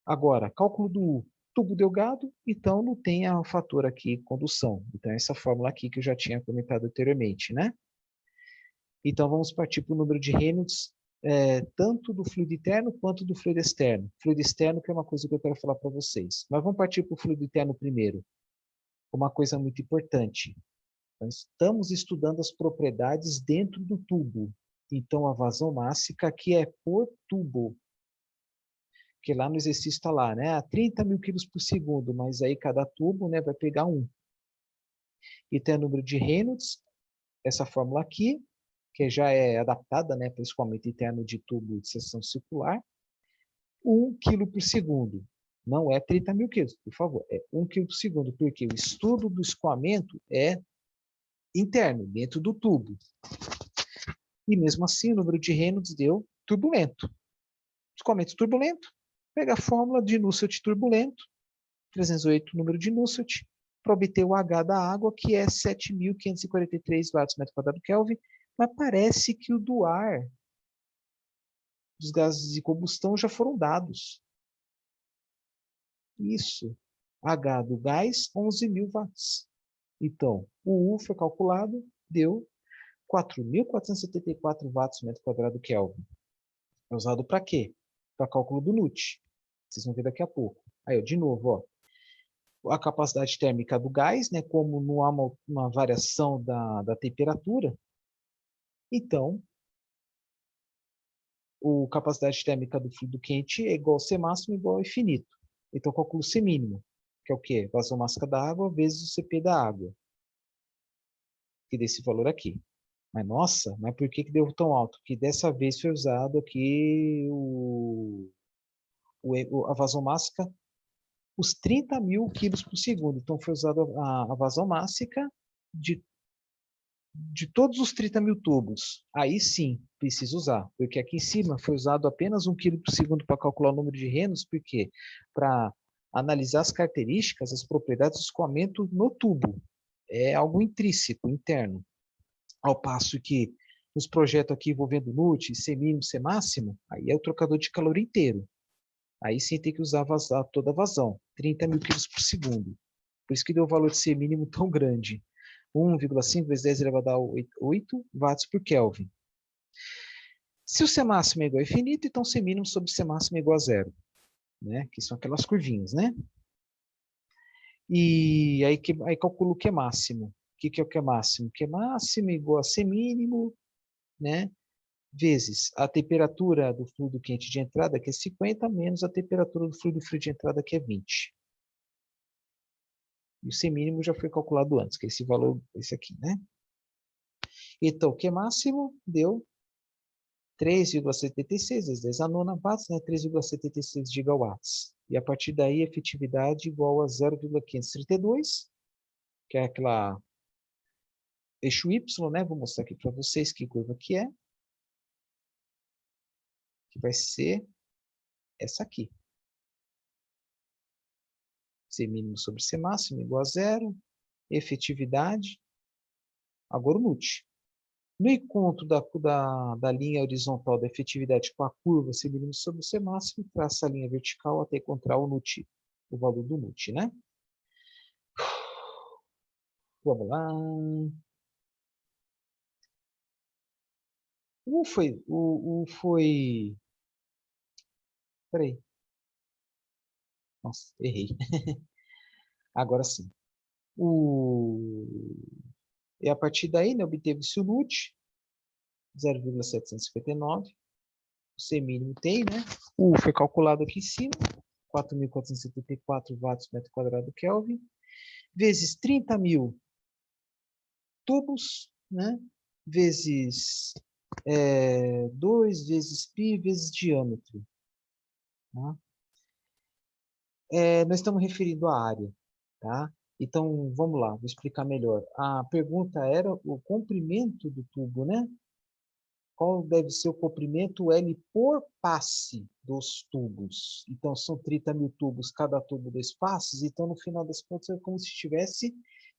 Agora, cálculo do tubo delgado, então não tem a fator aqui, condução. Então, essa fórmula aqui que eu já tinha comentado anteriormente, né? Então, vamos partir para o número de Reynolds, tanto do fluido interno quanto do fluido externo. Fluido externo, que é uma coisa que eu quero falar para vocês. Mas vamos partir para o fluido interno primeiro. Uma coisa muito importante. Nós estamos estudando as propriedades dentro do tubo. Então, a vazão máxima aqui é por tubo. Que lá no exercício está lá, né? A 30 mil quilos por segundo, mas aí cada tubo, né, vai pegar um. E tem o número de Reynolds, essa fórmula aqui, que já é adaptada, né, para o escoamento interno de tubo de seção circular, 1 quilo por segundo. Não é 30 mil quilos, por favor, é 1 quilo por segundo, porque o estudo do escoamento é interno, dentro do tubo. E mesmo assim, o número de Reynolds deu turbulento. Escoamento turbulento, pega a fórmula de Nusselt turbulento, 308 número de Nusselt, para obter o H da água, que é 7.543 watts por metro quadrado Kelvin, mas parece que o do ar, dos gases de combustão, já foram dados. Isso. H do gás, 11.000 watts. Então, o U foi calculado, deu 4.474 watts por metro quadrado Kelvin. É usado para quê? Para cálculo do NUT. Vocês vão ver daqui a pouco. Aí, de novo, ó, a capacidade térmica do gás, né, como não há uma variação da temperatura, então, a capacidade térmica do fluido quente é igual a C máximo igual a infinito. Então, eu calculo C mínimo, que é o quê? Vazão máxima da água vezes o CP da água, que desse valor aqui. Mas, nossa, mas por que deu tão alto? Que dessa vez foi usado aqui a vazão máxima, os 30 mil quilos por segundo. Então, foi usada a vazão máxima de todos os 30 mil tubos. Aí sim, precisa usar, porque aqui em cima foi usado apenas 1 quilo por segundo para calcular o número de Reynolds, porque para analisar as características, as propriedades do escoamento no tubo. É algo intrínseco, interno. Ao passo que nos projetos aqui envolvendo NUT, C mínimo, C máximo, aí é o trocador de calor inteiro. Aí sim tem que usar toda a vazão, 30 mil quilos por segundo. Por isso que deu o valor de C mínimo tão grande. 1,5 vezes 10 elevado a 8 watts por Kelvin. Se o C máximo é igual a infinito, então C mínimo sobre C máximo é igual a zero. Né? Que são aquelas curvinhas, né? E aí calculo o Q máximo. O que é o Q máximo? Q máximo é igual a C mínimo, né? Vezes a temperatura do fluido quente de entrada, que é 50, menos a temperatura do fluido frio de entrada, que é 20. E o C mínimo já foi calculado antes, que é esse valor, esse aqui, né? Então, o Q máximo deu 3,76 vezes 10 a nona watts, né? 3,76 gigawatts. E a partir daí, a efetividade igual a 0,532, que é aquela eixo Y, né? Vou mostrar aqui para vocês que curva que é. Que vai ser essa aqui. C mínimo sobre C máximo igual a zero. Efetividade. Agora o NUT. No encontro da linha horizontal da efetividade com a curva C mínimo sobre C máximo, traça a linha vertical até encontrar o NUT, o valor do NUT, né? Vamos lá. Foi. Peraí. Nossa, errei. Agora sim. O E a partir daí, né, obteve-se o LUT, 0,759. O C mínimo tem, né? O U foi calculado aqui em cima, 4.474 watts por metro quadrado Kelvin, vezes 30.000 tubos, né? Vezes 2 vezes π vezes diâmetro. Tá? Nós estamos referindo à área. Tá? Então, vamos lá, vou explicar melhor. A pergunta era o comprimento do tubo, né? Qual deve ser o comprimento L por passe dos tubos? Então, são 30.000 tubos, cada tubo 2 passes. Então, no final das contas, é como se tivesse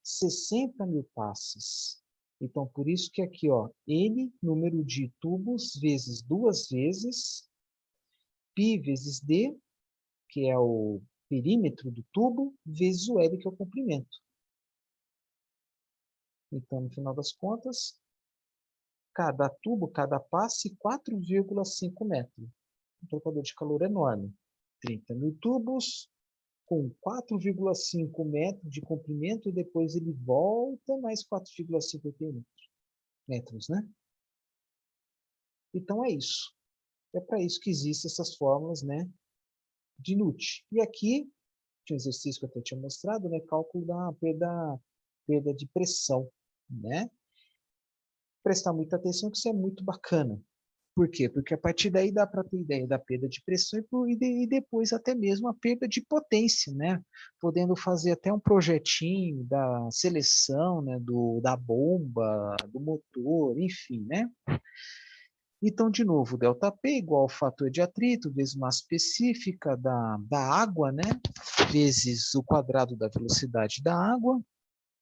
60.000 passes. Então, por isso que aqui, ó, N, número de tubos, vezes 2 vezes, π vezes D, que é o perímetro do tubo, vezes o L, que é o comprimento. Então, no final das contas, cada tubo, cada passe, 4,5 metros. Um trocador de calor enorme. 30.000 tubos com 4,5 metros de comprimento e depois ele volta mais 4,5 metros, né? Então é isso. É para isso que existem essas fórmulas, né, de NUT. E aqui, tinha um exercício que eu até tinha mostrado, né, cálculo da perda de pressão, né? Prestar muita atenção que isso é muito bacana. Por quê? Porque a partir daí dá para ter ideia da perda de pressão e depois até mesmo a perda de potência, né? Podendo fazer até um projetinho da seleção, né? Da bomba, do motor, enfim, né? Então, de novo, ΔP igual ao fator de atrito vezes massa específica da água, né? Vezes o quadrado da velocidade da água,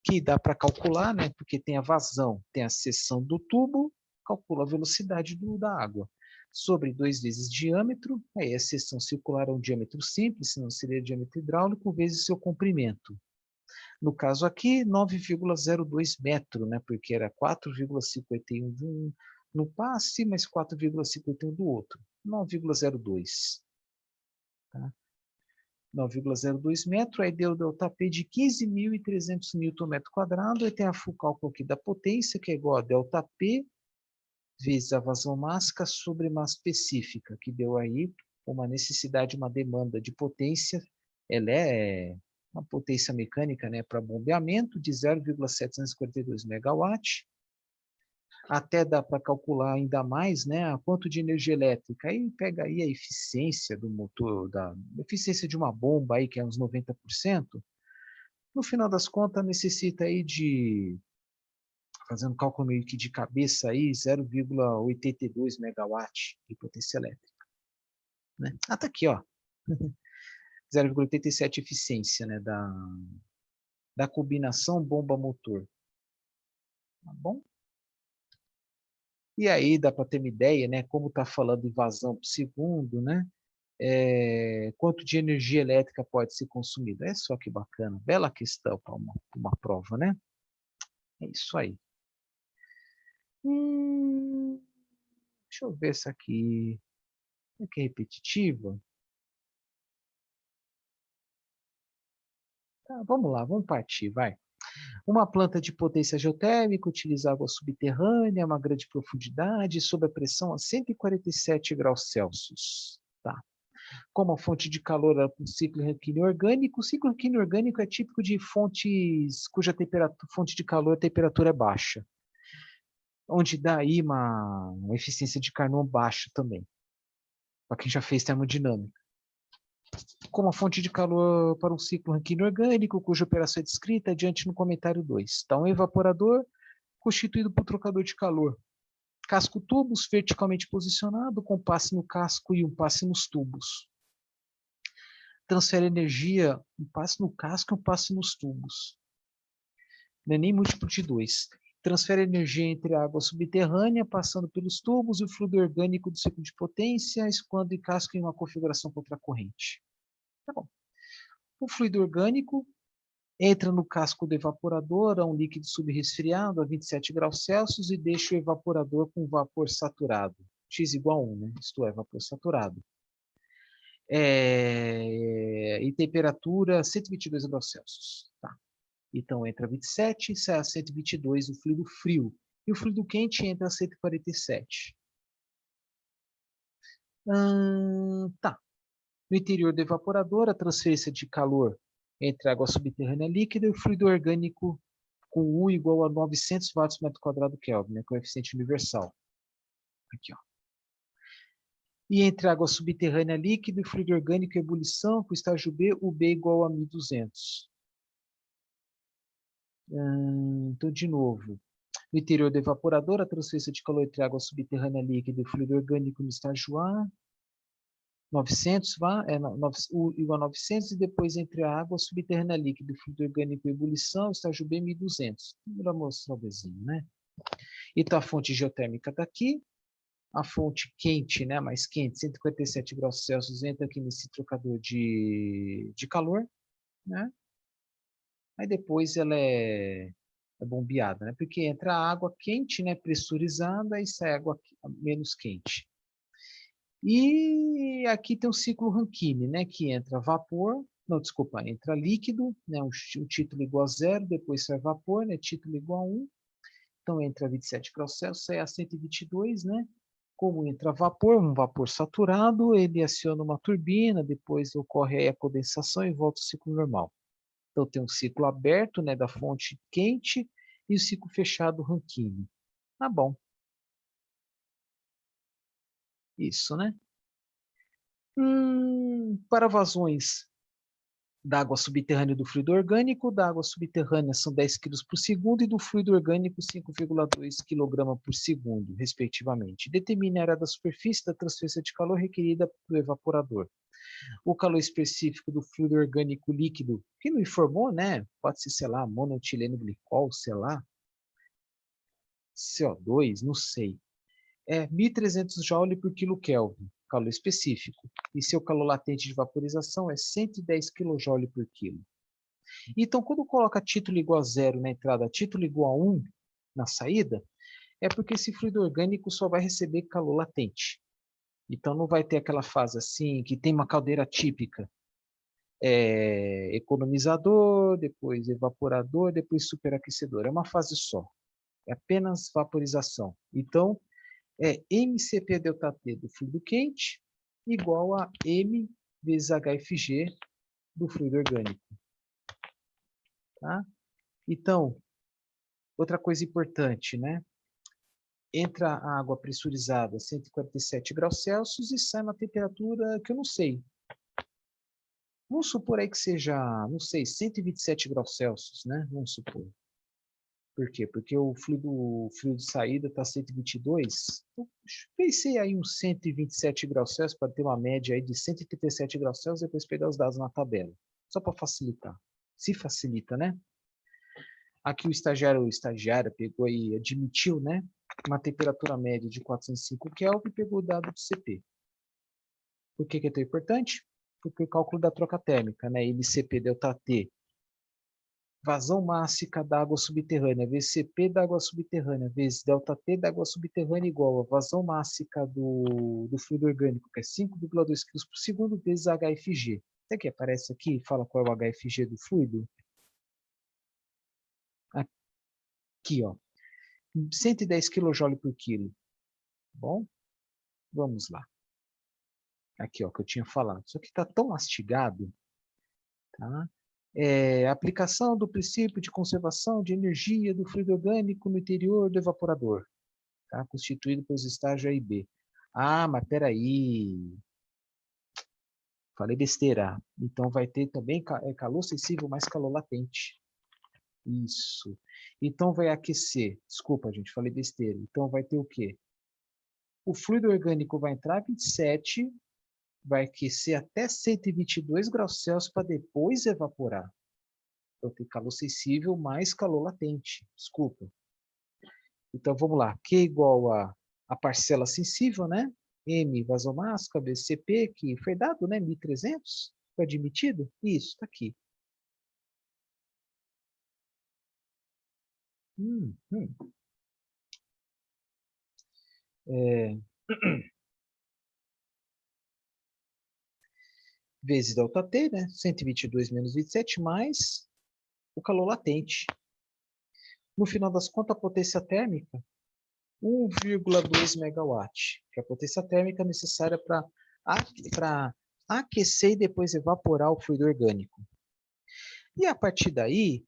que dá para calcular, né? Porque tem a vazão, tem a seção do tubo, calcula a velocidade da água. Sobre 2 vezes diâmetro, aí a seção circular é um diâmetro simples, senão seria diâmetro hidráulico, vezes seu comprimento. No caso aqui, 9,02 metro, né? Porque era 4,51 de um no passe, mais 4,51 do outro. 9,02. Tá? 9,02 metros, aí deu ΔP de 15.300 Nm², aí tem o cálculo aqui da potência, que é igual a ΔP vezes a vazão mássica sobre massa específica, que deu aí uma necessidade, uma demanda de potência, ela é uma potência mecânica, né, para bombeamento de 0,742 megawatt, até dá para calcular ainda mais, né, quanto de energia elétrica. Aí pega aí a eficiência do motor, da eficiência de uma bomba aí, que é uns 90%. No final das contas, necessita aí de, fazendo cálculo meio que de cabeça aí, 0,82 megawatt de potência elétrica. Né? Ah, tá aqui, ó. 0,87 eficiência, né, da combinação bomba-motor. Tá bom? E aí dá para ter uma ideia, né, como está falando em vazão por segundo, né, quanto de energia elétrica pode ser consumida. É só que bacana, bela questão para uma prova, né? É isso aí. Deixa eu ver essa aqui. É que é repetitiva? Tá, vamos lá, vamos partir, vai. Uma planta de potência geotérmica utiliza água subterrânea, uma grande profundidade, sob a pressão a 147 graus Celsius. Tá. Como a fonte de calor é um ciclo Rankine orgânico, o ciclo Rankine orgânico é típico de fontes cuja fonte de calor a temperatura é baixa, onde dá aí uma eficiência de Carnot baixa também, para quem já fez termodinâmica. Como a fonte de calor para um ciclo Rankine orgânico, cuja operação é descrita adiante no comentário 2. Então, um evaporador constituído por trocador de calor. Casco tubos verticalmente posicionado, com passe no casco e um passe nos tubos. Transfere energia, um passe no casco e um passe nos tubos. Não é nem múltiplo de 2. Transfere energia entre a água subterrânea, passando pelos tubos, e o fluido orgânico do ciclo de potência, escoando e casco em uma configuração contracorrente. Tá bom. O fluido orgânico entra no casco do evaporador a um líquido subresfriado a 27 graus Celsius e deixa o evaporador com vapor saturado. X igual a 1, né? Isto é, vapor saturado. E temperatura 122 graus Celsius. Tá. Então, entra 27 e sai a 122 o fluido frio. E o fluido quente entra a 147. Tá. No interior do evaporador, a transferência de calor entre a água subterrânea líquida e o fluido orgânico com U igual a 900 watts por metro quadrado Kelvin, né, coeficiente universal. Aqui, ó. E entre a água subterrânea líquida e o fluido orgânico em ebulição, com o estágio B, o B igual a 1200. Então, de novo, no interior do evaporador, a transferência de calor entre a água subterrânea líquida e o fluido orgânico no estágio A, 900, igual a 900, e depois entre a água subterrânea líquida e o fluido orgânico em ebulição, estágio B, 1200. Vamos mostrar o desenho, né? Então, a fonte geotérmica está aqui, a fonte quente, né, mais quente, 157 graus Celsius, entra aqui nesse trocador de calor, né? Aí depois ela é bombeada, né? Porque entra água quente, né, pressurizada, e sai água menos quente. E aqui tem o ciclo Rankine, né, que entra vapor, não, desculpa, entra líquido, né, um título igual a 0, depois sai vapor, né, título igual a 1. Então entra 27 graus Celsius, sai a 122, né? Como entra vapor, um vapor saturado, ele aciona uma turbina, depois ocorre a condensação e volta ao ciclo normal. Então tem um ciclo aberto, né, da fonte quente e o ciclo fechado Rankine. Tá bom. Isso, né? Para vazões da água subterrânea e do fluido orgânico, da água subterrânea são 10 kg por segundo e do fluido orgânico 5,2 kg por segundo, respectivamente. Determine a área da superfície da transferência de calor requerida do evaporador. O calor específico do fluido orgânico líquido, que não informou, né? Pode ser, sei lá, monoetileno glicol, sei lá, CO2, não sei. É 1.300 joule por quilo Kelvin, calor específico. E seu calor latente de vaporização é 110 kJ por quilo. Então, quando coloca título igual a 0 na entrada, título igual a 1 na saída, é porque esse fluido orgânico só vai receber calor latente. Então, não vai ter aquela fase assim, que tem uma caldeira típica. Economizador, depois evaporador, depois superaquecedor. É uma fase só. É apenas vaporização. Então, é MCP ΔT do fluido quente igual a M vezes HFG do fluido orgânico. Tá? Então, outra coisa importante, né? Entra a água pressurizada a 147 graus Celsius e sai uma temperatura que eu não sei. Vamos supor aí que seja, não sei, 127 graus Celsius, né? Vamos supor. Por quê? Porque o fluido de saída está 122. Pensei aí uns 127 graus Celsius para ter uma média aí de 137 graus Celsius e depois pegar os dados na tabela. Só para facilitar. Se facilita, né? Aqui o estagiário pegou e admitiu, né? Uma temperatura média de 405 Kelvin e pegou o dado do CP. Por que é tão importante? Porque o cálculo da troca térmica, né? MCP ΔT, vazão mássica da água subterrânea, vezes CP da água subterrânea, vezes ΔT da água subterrânea igual a vazão mássica do fluido orgânico, que é 5,2 kg por segundo, vezes HFG. Até que aparece aqui e fala qual é o HFG do fluido. Aqui, ó. 110 kJ por quilo. Bom, vamos lá. Aqui, ó, que eu tinha falado. Isso aqui está tão mastigado, tá? Aplicação do princípio de conservação de energia do fluido orgânico no interior do evaporador, tá? Constituído pelos estágios A e B. Ah, mas peraí, falei besteira. Então vai ter também calor sensível mais calor latente. Isso. Então vai aquecer. Desculpa, gente, falei besteira. Então vai ter o quê? O fluido orgânico vai entrar 27, vai aquecer até 122 graus Celsius para depois evaporar. Então tem calor sensível mais calor latente. Desculpa. Então vamos lá. Q igual a parcela sensível, né? M vasomássica, BCP, que foi dado, né? 1.300. Foi admitido? Isso, está aqui. É, vezes ΔT, né? 122 menos 27, mais o calor latente. No final das contas, a potência térmica, 1,2 megawatt, que é a potência térmica necessária para aquecer e depois evaporar o fluido orgânico. E a partir daí,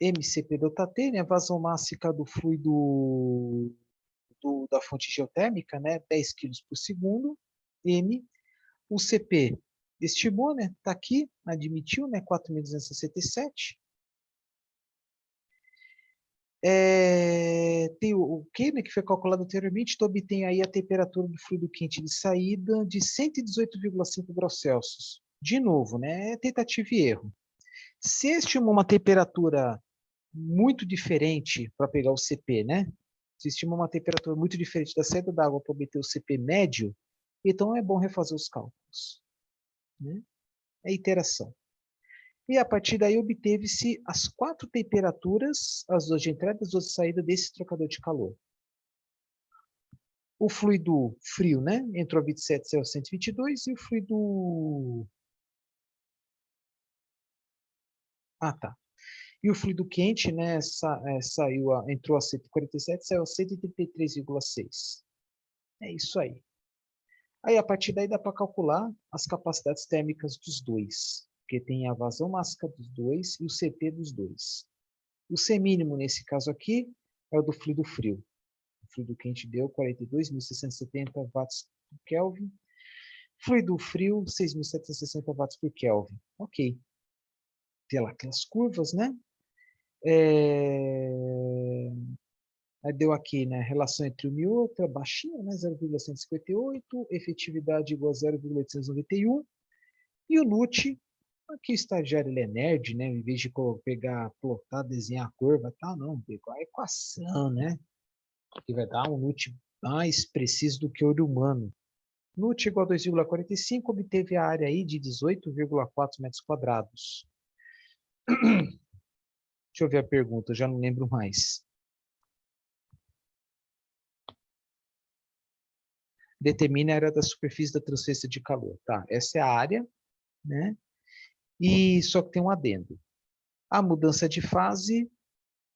MCP∆T, né, vazão máxima do fluido da fonte geotérmica, né, 10 kg por segundo, M, o CP estimou, né, está aqui, admitiu, né, 4.267. Tem o Q, né, que foi calculado anteriormente, então obtém aí a temperatura do fluido quente de saída de 118,5 graus Celsius. De novo, né, tentativa e erro. Se estimou uma temperatura muito diferente para pegar o CP, né? Se estima uma temperatura muito diferente da saída da água para obter o CP médio, então é bom refazer os cálculos, né? É iteração. E a partir daí obteve-se as 4 temperaturas, as 2 de entrada e as 2 de saída desse trocador de calor. O fluido frio, né? Entrou a 27, saiu a 122, e o fluido... Ah, tá. E o fluido quente, né, entrou a 147, saiu a 133,6. É isso aí. Aí, a partir daí, dá para calcular as capacidades térmicas dos dois, porque tem a vazão máxima dos dois e o CP dos dois. O C mínimo, nesse caso aqui, é o do fluido frio. O fluido quente deu 42.670 watts por Kelvin. Fluido frio, 6.760 watts por Kelvin. Ok. Tem lá aquelas curvas, né? Aí deu aqui, né, relação entre uma e outra, baixinha, né, 0,158, efetividade igual a 0,891, e o NUT, aqui o estagiário ele é nerd, né, em vez de pegar, plotar, desenhar a curva e tal, não, pegou a equação, né, que vai dar um NUT mais preciso do que o olho humano. NUT igual a 2,45, obteve a área aí de 18,4 metros quadrados. Deixa eu ver a pergunta, eu já não lembro mais. Determine a área da superfície da transferência de calor. Tá, essa é a área, né? E só que tem um adendo. A mudança de fase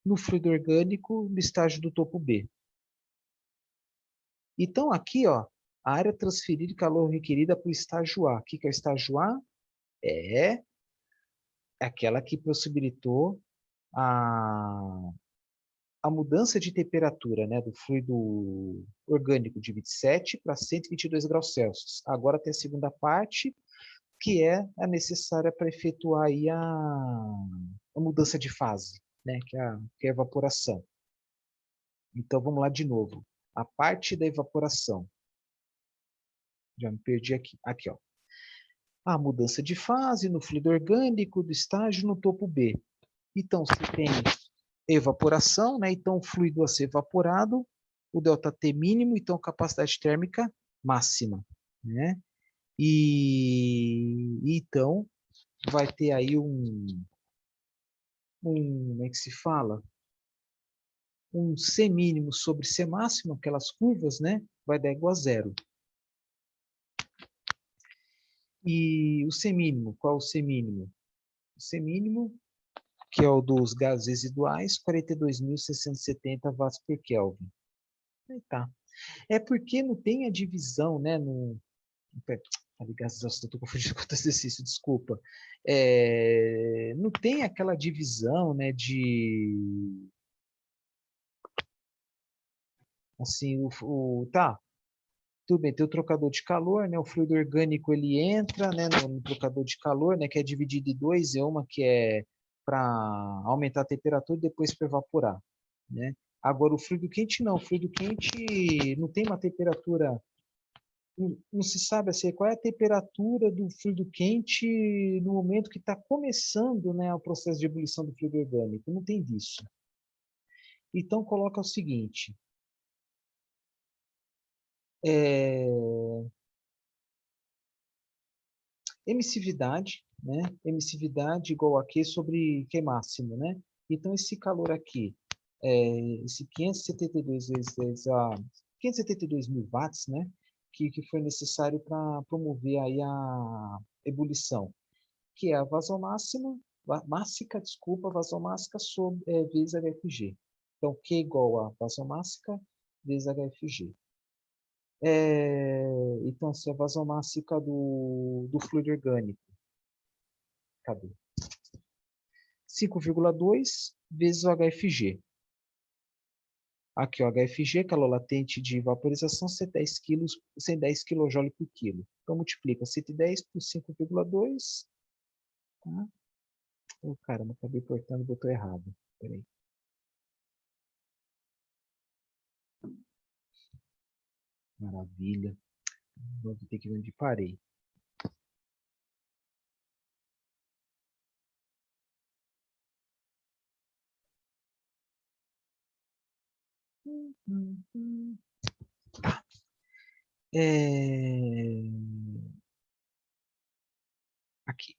no fluido orgânico no estágio do topo B. Então, aqui, ó, a área transferida de calor requerida para o estágio A. O que é o estágio A? É aquela que possibilitou a, a mudança de temperatura, né, do fluido orgânico de 27 para 122 graus Celsius. Agora tem a segunda parte, que é a necessária para efetuar aí a mudança de fase, né, que é a evaporação. Então, vamos lá de novo. A parte da evaporação. Já me perdi aqui. Aqui, ó. A mudança de fase no fluido orgânico do estágio no topo B. Então, se tem evaporação, né, então o fluido a ser evaporado, o ΔT mínimo, então capacidade térmica máxima, né? E então vai ter aí como é que se fala? Um C mínimo sobre C máximo, aquelas curvas, né? Vai dar igual a zero. E o C mínimo, qual é o C mínimo? O C mínimo, que é o dos gases residuais, 42.670 watts por Kelvin. Aí tá. É porque não tem a divisão, né? Estou confundindo com o exercício, desculpa. Não tem aquela divisão, né, de assim, tá, tudo bem, tem o trocador de calor, né, o fluido orgânico ele entra, né, no trocador de calor, né, que é dividido em dois, uma que é para aumentar a temperatura e depois para evaporar, né. Agora o fluido quente não, o fluido quente não tem uma temperatura, não se sabe assim, qual é a temperatura do fluido quente no momento que está começando, né, o processo de ebulição do fluido orgânico, não tem disso. Então coloca o seguinte, emissividade, né? Emissividade igual a Q sobre Q máximo, né? Então, esse calor aqui, esse 572 vezes a 572 mil watts, né? Que foi necessário para promover aí a ebulição, que é a vazão máxima mássica, desculpa, vasomássica vezes HFG. Então, Q igual a vasomássica vezes HFG. Então, assim, a vasomássica do fluido orgânico. Cadê? 5,2 vezes o HFG. Aqui, o HFG, calor latente de vaporização, 110 kJ por quilo. Então, multiplica 110 por 5,2. Tá? Oh, caramba, acabei cortando, botou errado. Peraí. Maravilha. Vou ter que ver onde parei. Tá. Aqui.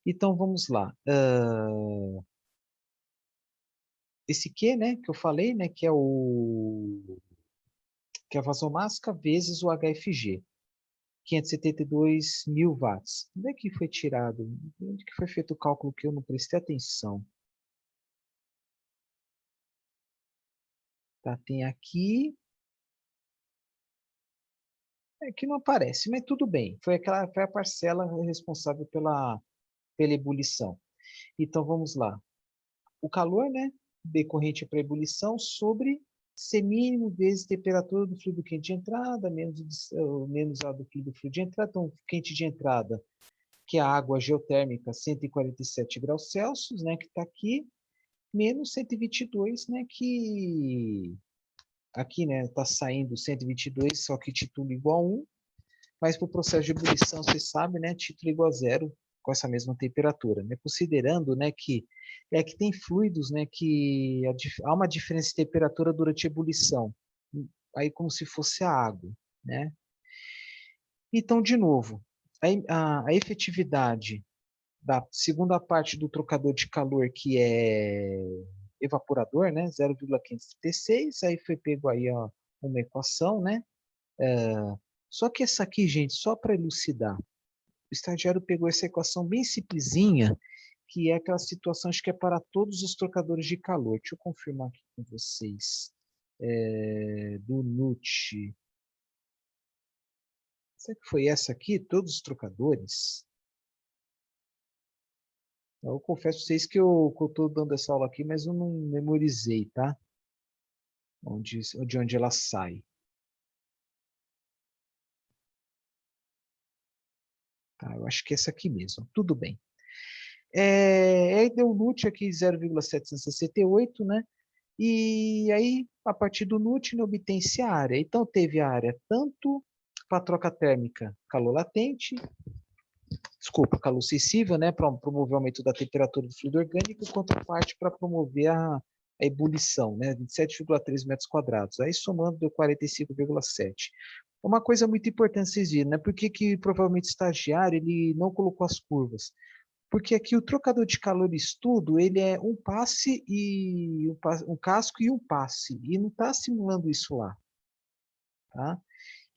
Então, vamos lá. Esse Q, né, que eu falei, né, que é a vasomássica vezes o HFG. 572 mil watts. Onde é que foi tirado? Onde que foi feito o cálculo que eu não prestei atenção? Tá, tem aqui. Que não aparece, mas tudo bem. Foi a parcela responsável pela ebulição. Então, vamos lá. O calor, né, decorrente para a ebulição sobre C mínimo vezes temperatura do fluido quente de entrada, menos a do fluido de entrada. Então, quente de entrada, que é a água geotérmica, 147 graus Celsius, né, que está aqui, menos 122, né, que aqui, né, está saindo 122, só que título igual a 1, mas para o processo de ebulição, você sabe, né, título igual a 0, com essa mesma temperatura, né, considerando, né, que tem fluidos, né, que há uma diferença de temperatura durante a ebulição, aí como se fosse a água, né. Então, de novo, a efetividade da segunda parte do trocador de calor, que é evaporador, né, 0,536, aí foi pego aí ó, uma equação, né, só que essa aqui, gente, só para elucidar, o estagiário pegou essa equação bem simplesinha, que é aquela situação, acho que é para todos os trocadores de calor. Deixa eu confirmar aqui com vocês. Do NUT. Será que foi essa aqui? Todos os trocadores? Eu confesso a vocês que eu estou dando essa aula aqui, mas eu não memorizei, tá? De onde ela sai. Tá, eu acho que é essa aqui mesmo. Tudo bem. Aí deu o NUT aqui 0,768, né? E aí, a partir do NUT, né, obtém-se a área. Então, teve a área tanto para a troca térmica calor latente, desculpa, calor sensível, né, para promover o aumento da temperatura do fluido orgânico, quanto a parte para promover a ebulição, né, 27,3 metros quadrados. Aí, somando, deu 45,7. Uma coisa muito importante vocês viram, né? Por que provavelmente o estagiário ele não colocou as curvas? Porque aqui o trocador de calor estudo, ele é um passe e um casco e um passe, e não está simulando isso lá, tá?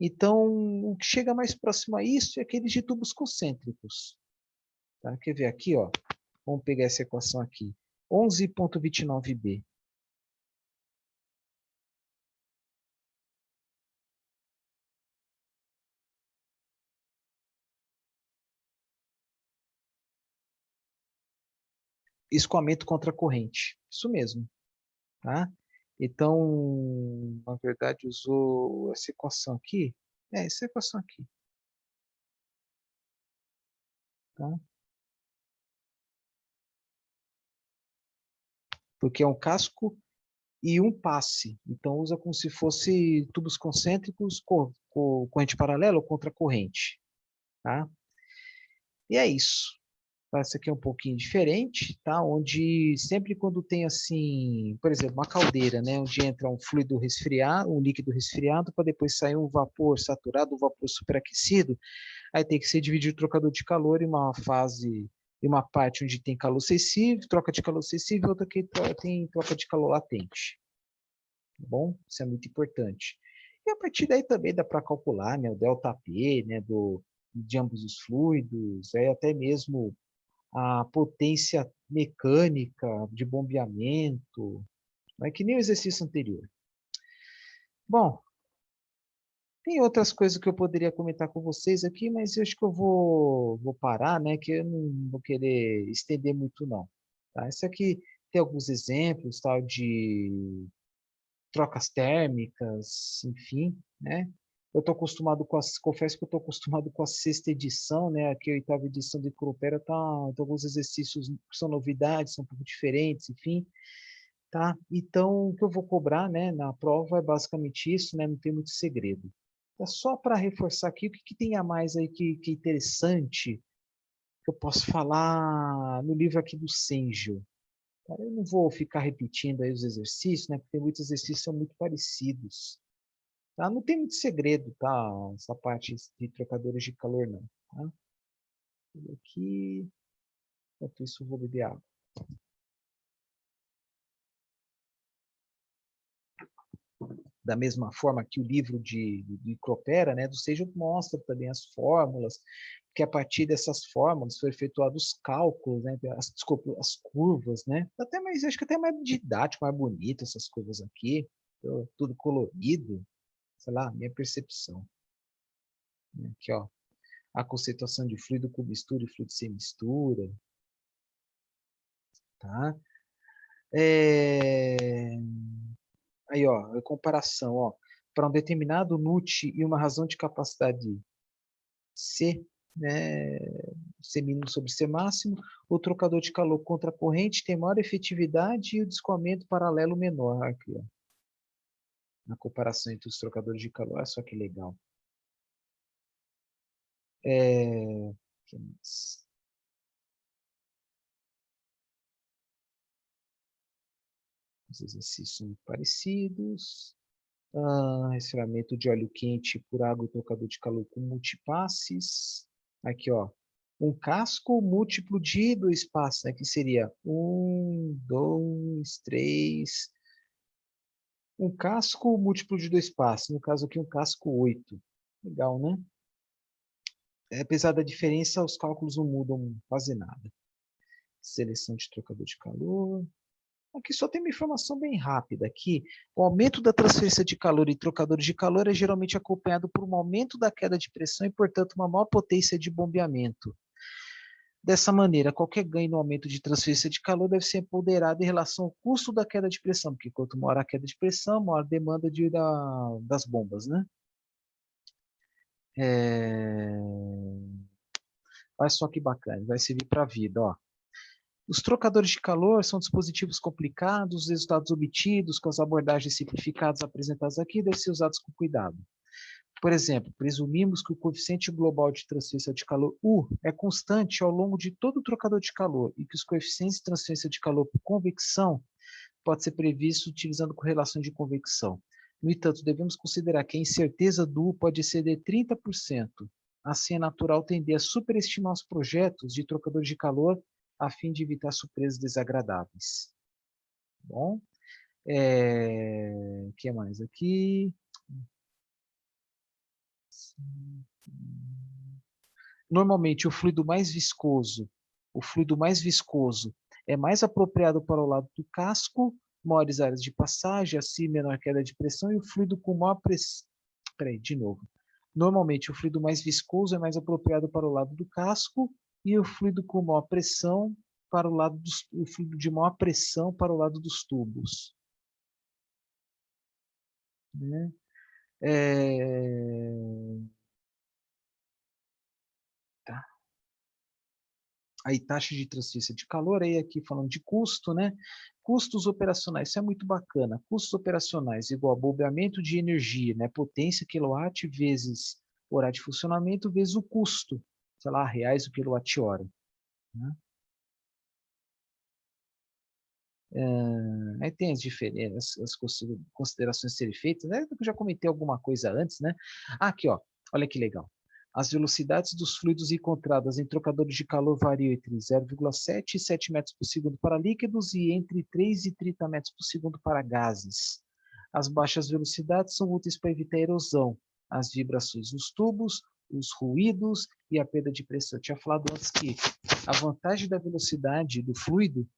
Então, o que chega mais próximo a isso é aqueles de tubos concêntricos, tá? Quer ver aqui, ó? Vamos pegar essa equação aqui, 11,29b. Escoamento contra a corrente, isso mesmo, tá? Então, na verdade, usou essa equação aqui, essa equação aqui, tá? Porque é um casco e um passe. Então, usa como se fosse tubos concêntricos, corrente paralela ou contracorrente. Tá? E é isso. Essa aqui é um pouquinho diferente, tá? Onde sempre quando tem assim, por exemplo, uma caldeira, né? Onde entra um fluido resfriado, um líquido resfriado, para depois sair um vapor saturado, um vapor superaquecido, aí tem que ser dividido o trocador de calor em uma fase, em uma parte onde tem calor sensível, troca de calor sensível, outra que tem troca de calor latente. Tá bom? Isso é muito importante. E a partir daí também dá para calcular, né, o ΔP, né, de ambos os fluidos, até mesmo a potência mecânica de bombeamento, não é que nem o exercício anterior. Bom, tem outras coisas que eu poderia comentar com vocês aqui, mas eu acho que eu vou parar, né? Que eu não vou querer estender muito, não. Tá? Isso aqui tem alguns exemplos, tal, de trocas térmicas, enfim, né? Eu estou acostumado com as, confesso que eu estou acostumado com a sexta edição, né? Aqui a oitava edição de Coopera tem alguns exercícios que são novidades, são um pouco diferentes, enfim, tá? Então, o que eu vou cobrar, né, na prova é basicamente isso, né? Não tem muito segredo. É só para reforçar aqui o que tem a mais aí que é interessante que eu posso falar no livro aqui do Senjo. Tá? Eu não vou ficar repetindo aí os exercícios, né? Porque muitos exercícios são muito parecidos. Tá? Não tem muito segredo, tá? Essa parte de trocadores de calor, não. Tá? E aqui, enquanto isso, eu vou beber água. Da mesma forma que o livro de Cropera, né, do Seixas mostra também as fórmulas, que a partir dessas fórmulas foi efetuado os cálculos, né, desculpa, as curvas, né, até mais, acho que até mais didático, mais bonito essas curvas aqui, tudo colorido, sei lá, minha percepção. Aqui, ó, a conceituação de fluido com mistura e fluido sem mistura, tá? É... Aí, ó, a comparação, ó, para um determinado NUT e uma razão de capacidade C, né, C mínimo sobre C máximo, o trocador de calor contra a corrente tem maior efetividade e o descoamento paralelo menor. Aqui, ó, na comparação entre os trocadores de calor, olha só que legal. Que mais? Os exercícios muito parecidos. Resfriamento de óleo quente por água e trocador de calor com multipasses. Aqui, ó. Um casco múltiplo de dois passos, né? Que seria um, dois, três. Um casco múltiplo de dois passos. No caso aqui, um casco 8. Legal, né? Apesar da diferença, os cálculos não mudam quase nada. Seleção de trocador de calor. Aqui só tem uma informação bem rápida aqui. O aumento da transferência de calor e trocadores de calor é geralmente acompanhado por um aumento da queda de pressão e, portanto, uma maior potência de bombeamento. Dessa maneira, qualquer ganho no aumento de transferência de calor deve ser ponderado em relação ao custo da queda de pressão, porque quanto maior a queda de pressão, maior a demanda das bombas, né? Olha só que bacana, vai servir para a vida, ó. Os trocadores de calor são dispositivos complicados, os resultados obtidos com as abordagens simplificadas apresentadas aqui devem ser usados com cuidado. Por exemplo, presumimos que o coeficiente global de transferência de calor U é constante ao longo de todo o trocador de calor e que os coeficientes de transferência de calor por convecção pode ser previsto utilizando correlações de convecção. No entanto, devemos considerar que a incerteza do U pode exceder 30%. Assim, é natural tender a superestimar os projetos de trocadores de calor a fim de evitar surpresas desagradáveis. Bom, o que mais aqui? Normalmente, o fluido mais viscoso é mais apropriado para o lado do casco, maiores áreas de passagem, assim menor queda de pressão, e o fluido com maior pressão. Peraí, de novo. Normalmente, o fluido mais viscoso é mais apropriado para o lado do casco, e o fluido com maior pressão para o lado dos, o fluido de maior pressão para o lado dos tubos. Né? Tá. Aí taxa de transferência de calor, aí aqui falando de custo, né? Custos operacionais, isso é muito bacana. Custos operacionais igual a bombeamento de energia, né? Potência quilowatt vezes horário de funcionamento vezes o custo, sei lá, reais o quilowatt-hora. Né? Aí tem as diferenças, as considerações a serem feitas, né? Eu já comentei alguma coisa antes, né? Aqui, ó, olha que legal. As velocidades dos fluidos encontradas em trocadores de calor variam entre 0,7 e 7 metros por segundo para líquidos e entre 3 e 30 metros por segundo para gases. As baixas velocidades são úteis para evitar erosão, as vibrações nos tubos os ruídos e a perda de pressão. Eu tinha falado antes que a vantagem da velocidade do fluido,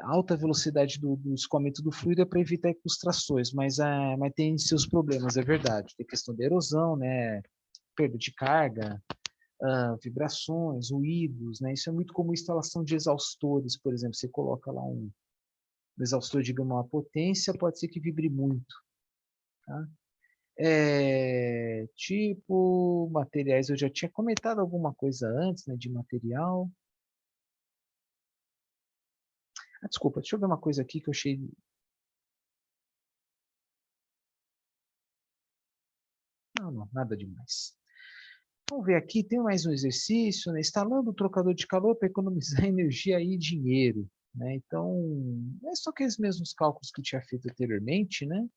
alta velocidade do escoamento do fluido é para evitar incrustações, mas tem seus problemas, é verdade. Tem questão da erosão, né? Perda de carga, vibrações, ruídos, né? Isso é muito comum em instalação de exaustores, por exemplo. Você coloca lá um exaustor de uma potência, pode ser que vibre muito. Tá? Tipo, materiais, eu já tinha comentado alguma coisa antes, né, de material. Desculpa, deixa eu ver uma coisa aqui que eu achei. Não, não, nada demais. Vamos ver aqui, tem mais um exercício, né? Instalando o trocador de calor para economizar energia e dinheiro, né? Então, é só aqueles mesmos cálculos que eu tinha feito anteriormente, né?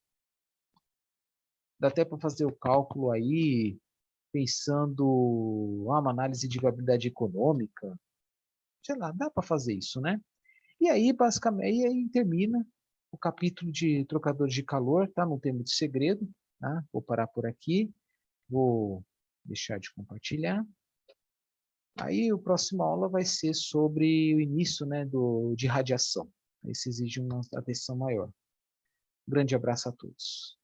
Dá até para fazer o cálculo aí, pensando uma análise de viabilidade econômica. Sei lá, dá para fazer isso, né? E aí, basicamente, aí termina o capítulo de trocadores de calor, tá? Não tem muito segredo, tá? Vou parar por aqui, vou deixar de compartilhar. Aí, a próxima aula vai ser sobre o início, né, de radiação. Isso exige uma atenção maior. Um grande abraço a todos.